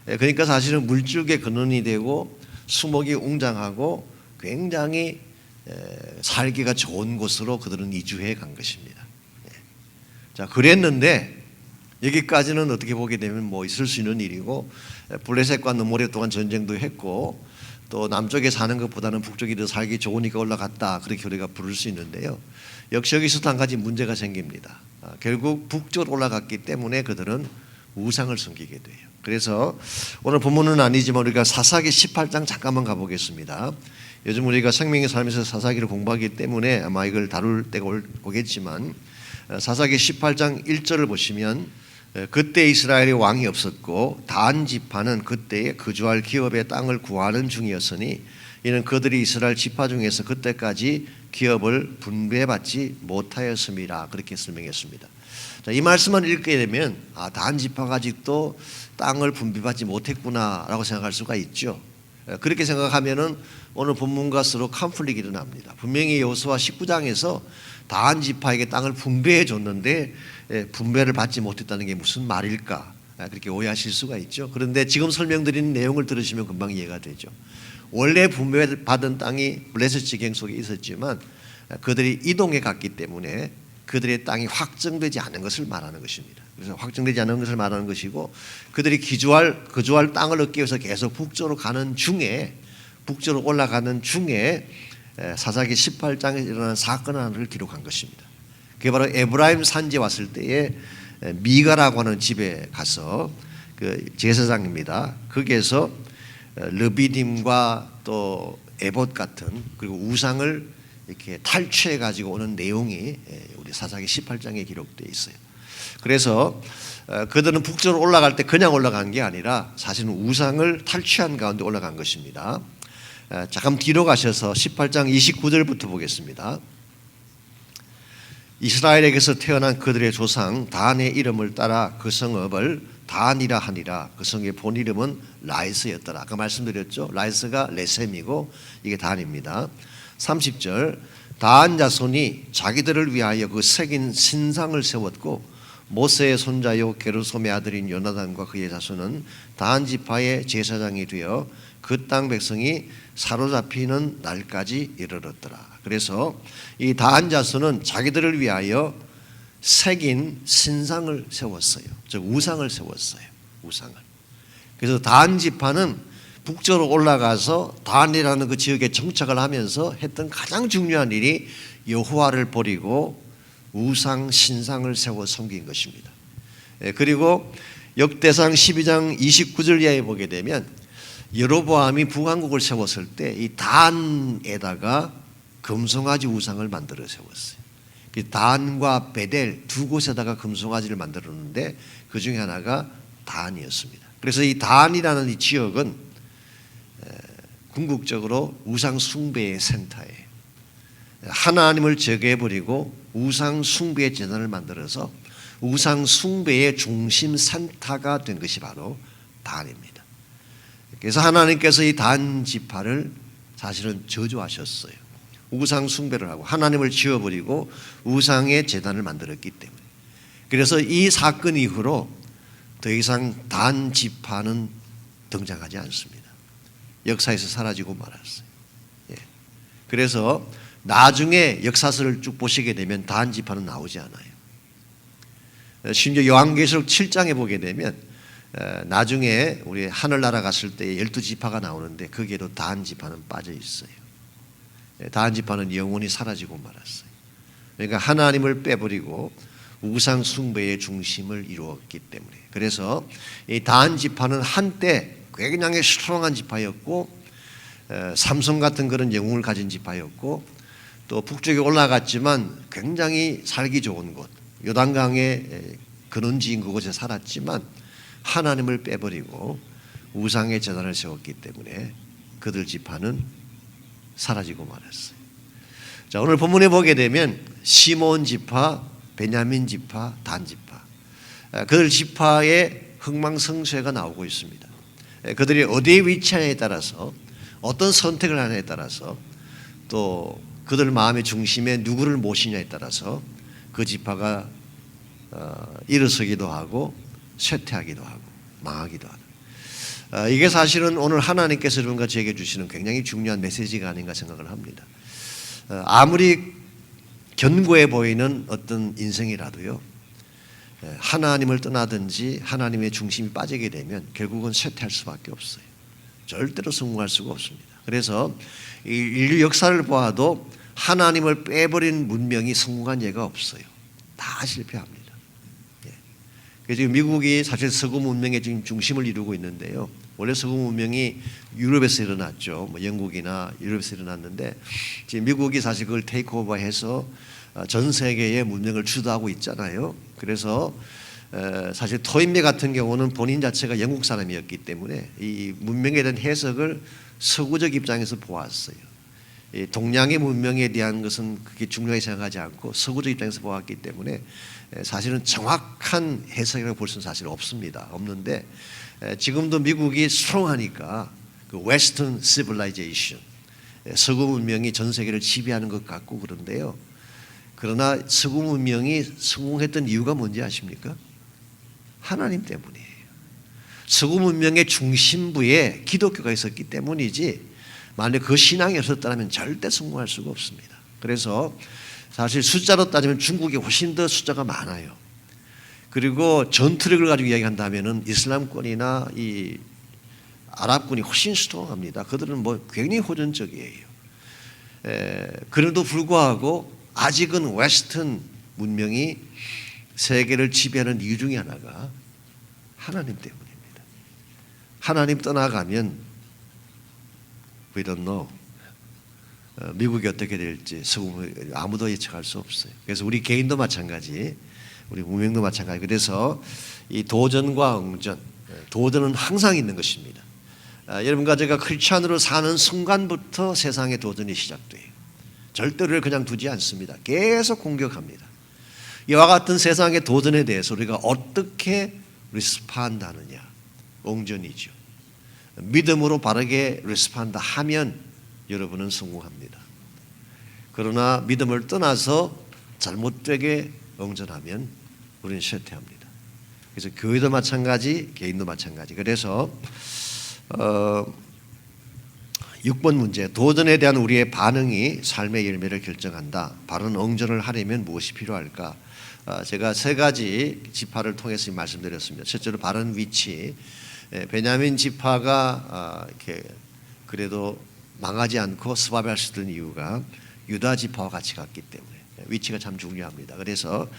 S3: 그러니까 사실은 물줄기의 근원이 되고 수목이 웅장하고 굉장히 살기가 좋은 곳으로 그들은 이주해 간 것입니다. 자, 그랬는데 여기까지는 어떻게 보게 되면 뭐 있을 수 있는 일이고, 블레셋과 너무 오랫동안 전쟁도 했고, 또 남쪽에 사는 것보다는 북쪽이 더 살기 좋으니까 올라갔다, 그렇게 우리가 부를 수 있는데요. 역시 여기서도 한 가지 문제가 생깁니다. 결국 북쪽으로 올라갔기 때문에 그들은 우상을 섬기게 돼요. 그래서 오늘 본문은 아니지만 우리가 사사기 18장 잠깐만 가보겠습니다. 요즘 우리가 생명의 삶에서 사사기를 공부하기 때문에 아마 이걸 다룰 때가 오겠지만, 사사기 18장 1절을 보시면, 그때 이스라엘의 왕이 없었고 단 지파는 그때에 거주할 기업의 땅을 구하는 중이었으니 이는 그들이 이스라엘 지파 중에서 그때까지 기업을 분배받지 못하였음이라, 그렇게 설명했습니다. 자, 이 말씀을 읽게 되면 단 지파가 아직도 땅을 분배받지 못했구나라고 생각할 수가 있죠. 그렇게 생각하면은 오늘 본문과 서로 컨플릭이 일어납니다. 분명히 여호수아 19장에서 단 지파에게 땅을 분배해 줬는데 분배를 받지 못했다는 게 무슨 말일까, 그렇게 오해하실 수가 있죠. 그런데 지금 설명드리는 내용을 들으시면 금방 이해가 되죠. 원래 분배받은 땅이 블레셋 지경 속에 있었지만 그들이 이동해 갔기 때문에 그들의 땅이 확정되지 않은 것을 말하는 것입니다. 그래서 확정되지 않은 것을 말하는 것이고, 그들이 거주할 땅을 얻기 위해서 계속 북쪽으로 가는 중에, 북쪽으로 올라가는 중에 사사기 18장에 일어난 사건 하나를 기록한 것입니다. 그게 바로 에브라임 산지에 왔을 때에 미가라고 하는 집에 가서 그 제사장입니다. 거기에서 르비딤과 또 에봇 같은, 그리고 우상을 이렇게 탈취해 가지고 오는 내용이 우리 사사기 18장에 기록되어 있어요. 그래서 그들은 북쪽으로 올라갈 때 그냥 올라간 게 아니라 사실은 우상을 탈취한 가운데 올라간 것입니다. 잠깐 뒤로 가셔서 18장 29절부터 보겠습니다. 이스라엘에게서 태어난 그들의 조상 단의 이름을 따라 그 성읍을 단이라 하니라. 그 성의 본 이름은 라이스였더라. 아까 말씀드렸죠. 라이스가 레셈이고 이게 단입니다. 30절, 단 자손이 자기들을 위하여 그 새긴 신상을 세웠고 모세의 손자요 게르솜의 아들인 요나단과 그의 자손은 단 지파의 제사장이 되어 그 땅 백성이 사로잡히는 날까지 이르렀더라. 그래서 이 단 자손은 자기들을 위하여 새긴 신상을 세웠어요. 즉 우상을 세웠어요. 우상을. 그래서 단 지파는 북쪽으로 올라가서 단이라는 그 지역에 정착을 하면서 했던 가장 중요한 일이 여호와를 버리고 우상 신상을 세워 섬긴 것입니다. 그리고 역대상 12장 29절 이하에 보게 되면 여로보암이 북왕국을 세웠을 때 이 단에다가 금송아지 우상을 만들어 세웠어요. 단과 베델 두 곳에다가 금송아지를 만들었는데 그 중에 하나가 단이었습니다. 그래서 이 단이라는 이 지역은 궁극적으로 우상 숭배의 센터예요. 하나님을 제거해버리고 우상 숭배의 재단을 만들어서 우상 숭배의 중심 센터가 된 것이 바로 단입니다. 그래서 하나님께서 이 단 지파를 사실은 저주하셨어요. 우상 숭배를 하고 하나님을 지워버리고 우상의 재단을 만들었기 때문에. 그래서 이 사건 이후로 더 이상 단 지파는 등장하지 않습니다. 역사에서 사라지고 말았어요. 그래서 나중에 역사서를 쭉 보시게 되면 단 지파는 나오지 않아요. 심지어 요한계시록 7장에 보게 되면 나중에 우리 하늘나라 갔을 때 12지파가 나오는데 거기에도 단 지파는 빠져 있어요. 단 지파는 영원히 사라지고 말았어요. 그러니까 하나님을 빼버리고 우상 숭배의 중심을 이루었기 때문에. 그래서 이 단 지파는 한때 굉장히 스트롱한 지파였고 삼성 같은 그런 영웅을 가진 지파였고 또 북쪽에 올라갔지만 굉장히 살기 좋은 곳 요단강의 근원지인 그곳에 살았지만 하나님을 빼버리고 우상의 제단을 세웠기 때문에 그들 지파는 사라지고 말았어요. 자, 오늘 본문에 보게 되면 시몬 지파, 베냐민 지파, 단 지파 그들 지파의 흥망성쇠가 나오고 있습니다. 그들이 어디에 위치하냐에 따라서 어떤 선택을 하냐에 따라서 또 그들 마음의 중심에 누구를 모시냐에 따라서 그 지파가 일어서기도 하고 쇠퇴하기도 하고 망하기도 하는, 이게 사실은 오늘 하나님께서 여러분과 저에게 주시는 굉장히 중요한 메시지가 아닌가 생각을 합니다. 아무리 견고해 보이는 어떤 인생이라도요, 하나님을 떠나든지 하나님의 중심이 빠지게 되면 결국은 쇠퇴할 수밖에 없어요. 절대로 성공할 수가 없습니다. 그래서 인류 역사를 보아도 하나님을 빼버린 문명이 성공한 예가 없어요. 다 실패합니다. 그래서 지금 미국이 사실 서구 문명의 지금 중심을 이루고 있는데요. 원래 서구 문명이 유럽에서 일어났죠. 뭐 영국이나 유럽에서 일어났는데 지금 미국이 사실 그걸 테이크오버해서 전 세계의 문명을 주도하고 있잖아요. 그래서 사실 토인비 같은 경우는 본인 자체가 영국 사람이었기 때문에 이 문명에 대한 해석을 서구적 입장에서 보았어요. 이 동양의 문명에 대한 것은 그렇게 중요하게 생각하지 않고 서구적 입장에서 보았기 때문에 사실은 정확한 해석이라고 볼 수는 사실 없습니다. 없는데 지금도 미국이 스트롱하니까 그 웨스턴 시빌라이제이션, 서구 문명이 전 세계를 지배하는 것 같고 그런데요. 그러나 서구 문명이 성공했던 이유가 뭔지 아십니까? 하나님 때문이에요. 서구 문명의 중심부에 기독교가 있었기 때문이지 만약 그 신앙이 없었다면 절대 성공할 수가 없습니다. 그래서 사실 숫자로 따지면 중국이 훨씬 더 숫자가 많아요. 그리고 전투력을 가지고 이야기한다면 이슬람권이나 이 아랍권이 훨씬 스트롱합니다. 그들은 뭐 굉장히 호전적이에요. 그래도 불구하고 아직은 웨스턴 문명이 세계를 지배하는 이유 중에 하나가 하나님 때문입니다. 하나님 떠나가면 we don't know. 미국이 어떻게 될지 아무도 예측할 수 없어요. 그래서 우리 개인도 마찬가지, 우리 문명도 마찬가지. 그래서 이 도전과 응전, 도전은 항상 있는 것입니다. 여러분과 제가 크리스찬으로 사는 순간부터 세상의 도전이 시작돼요. 절대로 그냥 두지 않습니다. 계속 공격합니다. 이와 같은 세상의 도전에 대해서 우리가 어떻게 리스폰드하느냐, 옹전이죠. 믿음으로 바르게 리스폰드 하면 여러분은 성공합니다. 그러나 믿음을 떠나서 잘못되게 옹전하면 우리는 쇠퇴합니다. 그래서 교회도 마찬가지, 개인도 마찬가지. 그래서 6번 문제, 도전에 대한 우리의 반응이 삶의 열매를 결정한다. 바른 응전을 하려면 무엇이 필요할까? 제가 세 가지 지파를 통해서 말씀드렸습니다. 첫째로 바른 위치. 베냐민 지파가 이렇게 그래도 망하지 않고 서바이벌할 수 있는 이유가 유다 지파와 같이 갔기 때문에 위치가 참 중요합니다. 그래서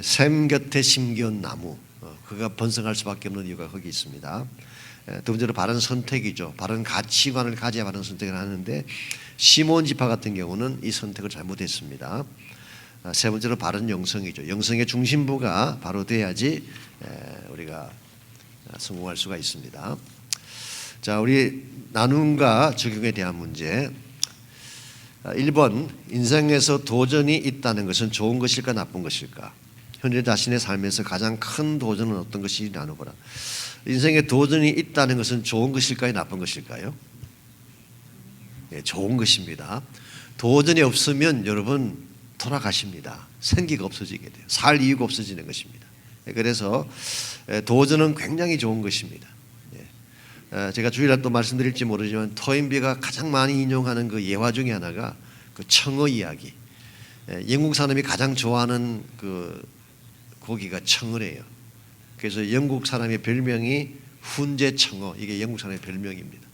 S3: 샘 곁에 심겨온 나무, 그가 번성할 수밖에 없는 이유가 거기 있습니다. 두 번째로 바른 선택이죠. 바른 가치관을 가져야 바른 선택을 하는데 시몬 지파 같은 경우는 이 선택을 잘못했습니다. 세 번째로 바른 영성이죠. 영성의 중심부가 바로 돼야지 우리가 성공할 수가 있습니다. 자, 우리 나눔과 적용에 대한 문제. 1번, 인생에서 도전이 있다는 것은 좋은 것일까 나쁜 것일까? 현재 자신의 삶에서 가장 큰 도전은 어떤 것이 나누거라. 인생에 도전이 있다는 것은 좋은 것일까요, 나쁜 것일까요? 네, 좋은 것입니다. 도전이 없으면 여러분 돌아가십니다. 생기가 없어지게 돼요. 살 이유가 없어지는 것입니다. 그래서 도전은 굉장히 좋은 것입니다. 제가 주일날 또 말씀드릴지 모르지만 토인비가 가장 많이 인용하는 그 예화 중에 하나가 그 청어 이야기. 영국 사람이 가장 좋아하는 그 고기가 청어래요. 그래서 영국 사람의 별명이 훈제 청어, 이게 영국 사람의 별명입니다.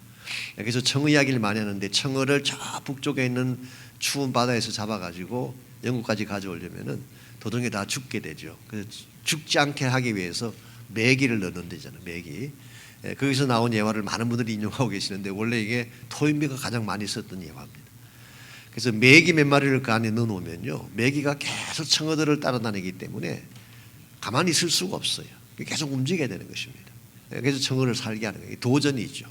S3: 그래서 청어 이야기를 많이 하는데 청어를 저 북쪽에 있는 추운 바다에서 잡아가지고 영국까지 가져오려면은 도중에 다 죽게 되죠. 그래서 죽지 않게 하기 위해서 메기를 넣는 데잖아요. 메기. 거기서 나온 예화를 많은 분들이 인용하고 계시는데 원래 이게 토인비가 가장 많이 썼던 예화입니다. 그래서 메기 몇 마리를 그 안에 넣어놓으면요, 메기가 계속 청어들을 따라다니기 때문에 가만히 있을 수가 없어요. 계속 움직여야 되는 것입니다. 그래서 청어를 살게 하는 거예요. 도전이죠.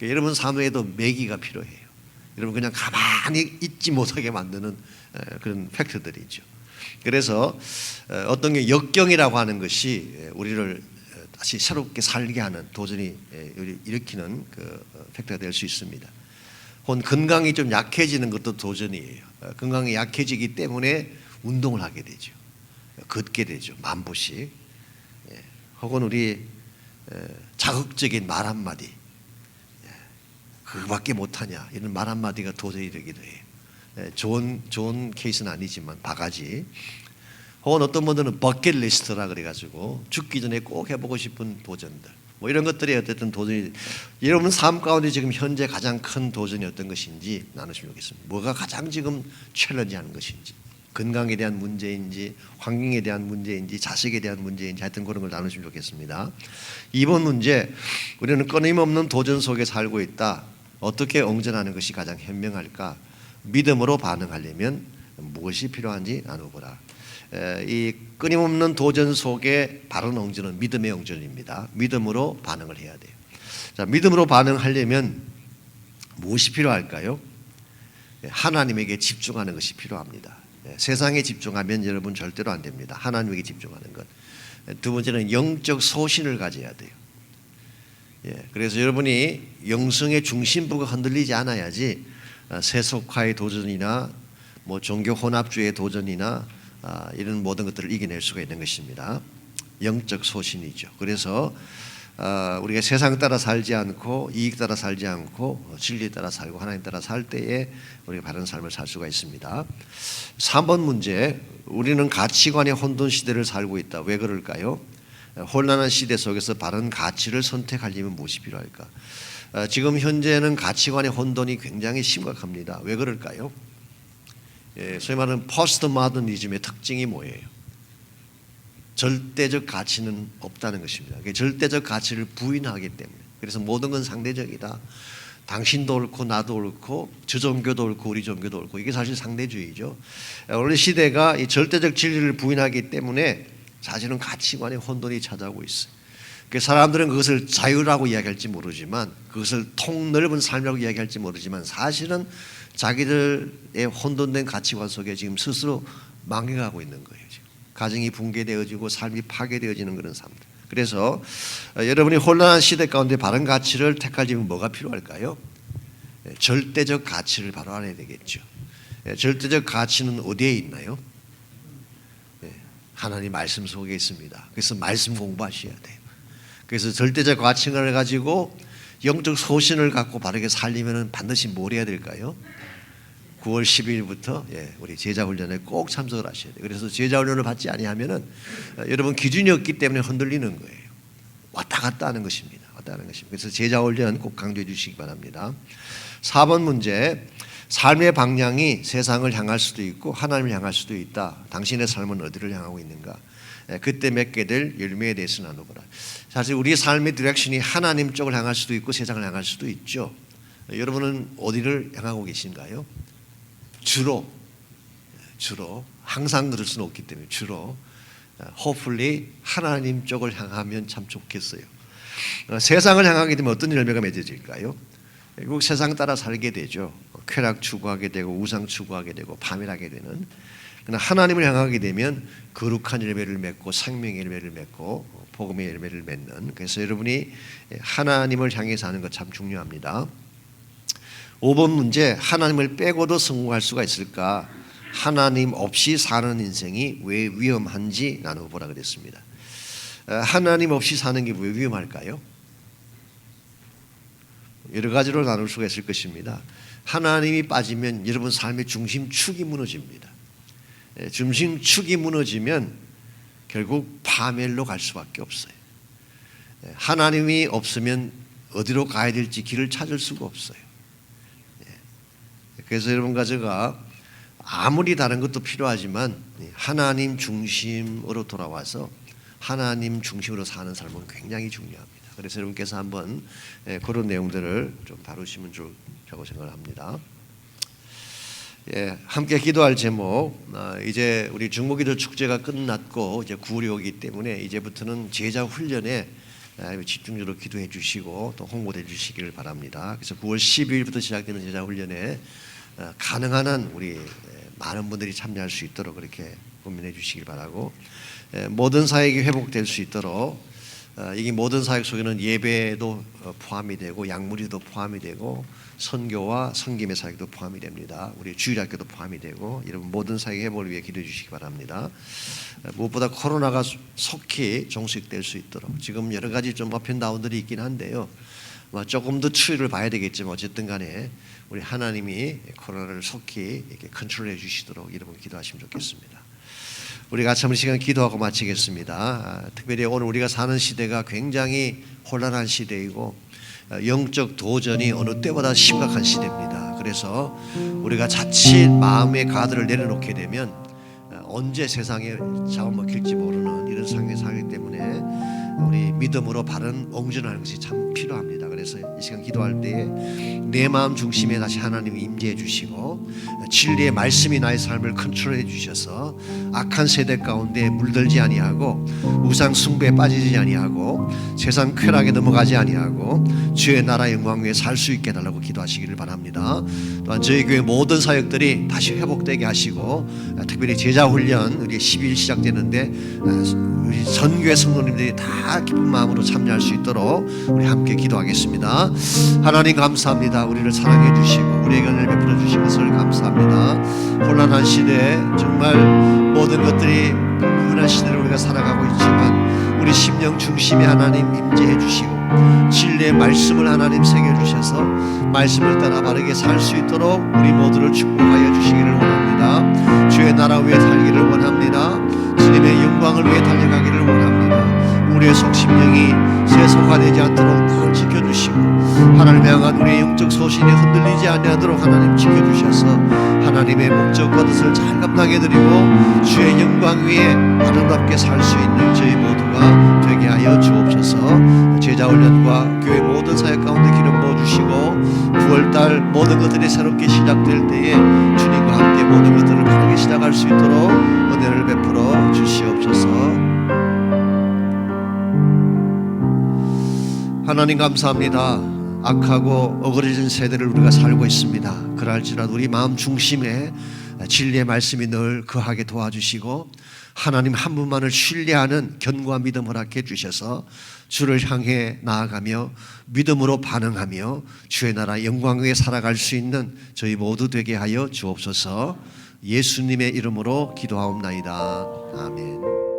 S3: 여러분 삶에도 메기가 필요해요. 여러분 그냥 가만히 있지 못하게 만드는 그런 팩트들이죠. 그래서 어떤 게 역경이라고 하는 것이 우리를 다시 새롭게 살게 하는, 도전이 일으키는 그 팩트가 될 수 있습니다. 혹은 건강이 좀 약해지는 것도 도전이에요. 건강이 약해지기 때문에 운동을 하게 되죠. 걷게 되죠. 10,000보씩. 혹은 우리 자극적인 말 한마디, 그거밖에 못하냐 이런 말 한마디가 도저히 되기도 해요. 좋은 케이스는 아니지만 바가지. 혹은 어떤 분들은 버킷리스트라 그래가지고 죽기 전에 꼭 해보고 싶은 도전들, 뭐 이런 것들이 어쨌든 도전이, 여러분 삶 가운데 지금 현재 가장 큰 도전이 어떤 것인지 나누시면 좋겠습니다. 뭐가 가장 지금 챌린지하는 것인지, 건강에 대한 문제인지, 환경에 대한 문제인지, 자식에 대한 문제인지, 하여튼 그런 걸 나누시면 좋겠습니다. 이번 문제, 우리는 끊임없는 도전 속에 살고 있다. 어떻게 응전하는 것이 가장 현명할까? 믿음으로 반응하려면 무엇이 필요한지 나누보라. 이 끊임없는 도전 속에 바른 응전은 믿음의 응전입니다. 믿음으로 반응을 해야 돼요. 자, 믿음으로 반응하려면 무엇이 필요할까요? 하나님에게 집중하는 것이 필요합니다. 세상에 집중하면 여러분 절대로 안 됩니다. 하나님에게 집중하는 것. 두 번째는 영적 소신을 가져야 돼요. 그래서 여러분이 영성의 중심부가 흔들리지 않아야지 세속화의 도전이나 뭐 종교 혼합주의의 도전이나 이런 모든 것들을 이겨낼 수가 있는 것입니다. 영적 소신이죠. 그래서 우리가 세상 따라 살지 않고 이익 따라 살지 않고 진리 따라 살고 하나님 따라 살 때에 우리가 바른 삶을 살 수가 있습니다. 3번 문제, 우리는 가치관의 혼돈 시대를 살고 있다. 왜 그럴까요? 혼란한 시대 속에서 바른 가치를 선택하려면 무엇이 필요할까? 지금 현재는 가치관의 혼돈이 굉장히 심각합니다. 왜 그럴까요? 소위 말하는 포스트 모더니즘의 특징이 뭐예요? 절대적 가치는 없다는 것입니다. 절대적 가치를 부인하기 때문에. 그래서 모든 건 상대적이다. 당신도 옳고 나도 옳고 저 종교도 옳고 우리 종교도 옳고, 이게 사실 상대주의죠. 오늘 시대가 이 절대적 진리를 부인하기 때문에 사실은 가치관의 혼돈이 찾아오고 있어요. 사람들은 그것을 자유라고 이야기할지 모르지만, 그것을 통넓은 삶이라고 이야기할지 모르지만, 사실은 자기들의 혼돈된 가치관 속에 지금 스스로 망해가고 있는 거예요. 지금 가정이 붕괴되어지고 삶이 파괴되어지는 그런 삶들. 그래서 여러분이 혼란한 시대 가운데 바른 가치를 택하려면 뭐가 필요할까요? 절대적 가치를 바로 알아야 되겠죠. 절대적 가치는 어디에 있나요? 하나님 말씀 속에 있습니다. 그래서 말씀 공부하셔야 돼요. 그래서 절대적 가치관을 가지고 영적 소신을 갖고 바르게 살리면 반드시 뭘 해야 될까요? 9월 12일부터 우리 제자훈련에 꼭 참석을 하셔야 돼요. 그래서 제자훈련을 받지 아니하면은 여러분 기준이 없기 때문에 흔들리는 거예요. 왔다 갔다 하는 것입니다. 왔다 가는 것입니다. 그래서 제자훈련 꼭 강조해 주시기 바랍니다. 4번 문제, 삶의 방향이 세상을 향할 수도 있고 하나님을 향할 수도 있다. 당신의 삶은 어디를 향하고 있는가? 그때 맺게 될 열매에 대해서 나누거라. 사실 우리 삶의 디렉션이 하나님 쪽을 향할 수도 있고 세상을 향할 수도 있죠. 여러분은 어디를 향하고 계신가요? 주로 항상 그럴 수는 없기 때문에 주로 hopefully 하나님 쪽을 향하면 참 좋겠어요. 세상을 향하게 되면 어떤 열매가 맺어질까요? 결국 세상 따라 살게 되죠. 쾌락 추구하게 되고 우상 추구하게 되고 파멸하게 되는. 그러나 하나님을 향하게 되면 거룩한 열매를 맺고 생명의 열매를 맺고 복음의 열매를 맺는. 그래서 여러분이 하나님을 향해 사는 것 참 중요합니다. 5번 문제, 하나님을 빼고도 성공할 수가 있을까? 하나님 없이 사는 인생이 왜 위험한지 나눠보라 그랬습니다. 하나님 없이 사는 게 왜 위험할까요? 여러 가지로 나눌 수가 있을 것입니다. 하나님이 빠지면 여러분 삶의 중심축이 무너집니다. 중심축이 무너지면 결국 파멸로 갈 수밖에 없어요. 하나님이 없으면 어디로 가야 될지 길을 찾을 수가 없어요. 그래서 여러분과 제가 아무리 다른 것도 필요하지만 하나님 중심으로 돌아와서 하나님 중심으로 사는 삶은 굉장히 중요합니다. 그래서 여러분께서 한번 그런 내용들을 좀 다루시면 좋다고 생각을 합니다. 함께 기도할 제목, 이제 우리 중보기도 축제가 끝났고 이제 9월이 오기 때문에 이제부터는 제자 훈련에 집중적으로 기도해 주시고 또 홍보해 주시기를 바랍니다. 그래서 9월 12일부터 시작되는 제자 훈련에 가능한 한 우리 많은 분들이 참여할 수 있도록 그렇게 고민해 주시길 바라고, 모든 사역이 회복될 수 있도록 이게 모든 사역 속에는 예배도 포함이 되고 약물이도 포함이 되고 선교와 섬김의 사역도 포함이 됩니다. 우리 주일학교도 포함이 되고 여러분 모든 사역 회복을 위해 기도해 주시기 바랍니다. 무엇보다 코로나가 속히 종식될 수 있도록 지금 여러 가지 좀 업앤다운들이 있긴 한데요. 조금 더 추이를 봐야 되겠지만 어쨌든 간에 우리 하나님이 코로나를 속히 이렇게 컨트롤해 주시도록 여러분 기도하시면 좋겠습니다. 우리 같이 한번 시간 기도하고 마치겠습니다. 특별히 오늘 우리가 사는 시대가 굉장히 혼란한 시대이고 영적 도전이 어느 때보다 심각한 시대입니다. 그래서 우리가 자칫 마음의 가드를 내려놓게 되면 언제 세상에 잡아먹힐지 모르는 이런 상황에 살기 때문에 우리 믿음으로 바른 옹전하는 것이 참 필요합니다. 그래서 이 시간 기도할 때에 내 마음 중심에 다시 하나님이 임재해 주시고 진리의 말씀이 나의 삶을 컨트롤해 주셔서 악한 세대 가운데 물들지 아니하고 우상 숭배에 빠지지 아니하고 세상 쾌락에 넘어가지 아니하고 주의 나라 영광 위에 살 수 있게 해달라고 기도하시기를 바랍니다. 또한 저희 교회 모든 사역들이 다시 회복되게 하시고 특별히 제자훈련 우리 12일 시작되는데 우리 전교회 성도님들이 다 기쁜 마음으로 참여할 수 있도록 우리 함께 기도하겠습니다. 하나님 감사합니다. 우리를 사랑해 주시고 우리에게 은혜를 베풀어 주신 것을 감사합니다. 혼란한 시대에 정말 모든 것들이 불분한 시대를 우리가 살아가고 있지만 우리 심령 중심에 하나님 임재해 주시고 진리의 말씀을 하나님 새겨주셔서 말씀을 따라 바르게 살 수 있도록 우리 모두를 축복하여 주시기를 원합니다. 주의 나라 위에 살기를 원합니다. 주님의 영광을 위해 달려가기를 원합니다. 우리의 속심령이 세속화되지 않도록 늘 지켜주시고 하나님을 향한 우리의 영적 소신이 흔들리지 아니하도록 하나님 지켜주셔서 하나님의 목적과 뜻을 잘 감당해드리고 주의 영광 위에 아름답게 살 수 있는 저희 모두가 되게 하여 주옵소서. 제자훈련과 교회 모든 사역 가운데 기름 부어주시고 9월달 모든 것들이 새롭게 시작될 때에 주님과 함께 모든 것들을 바르게 시작할 수 있도록 은혜를 베풀어 주시옵소서. 하나님 감사합니다. 악하고 어그러진 세대를 우리가 살고 있습니다. 그럴지라도 우리 마음 중심에 진리의 말씀이 늘 거하게 도와주시고 하나님 한 분만을 신뢰하는 견고한 믿음 허락해 주셔서 주를 향해 나아가며 믿음으로 반응하며 주의 나라 영광 위에 살아갈 수 있는 저희 모두 되게 하여 주옵소서. 예수님의 이름으로 기도하옵나이다. 아멘.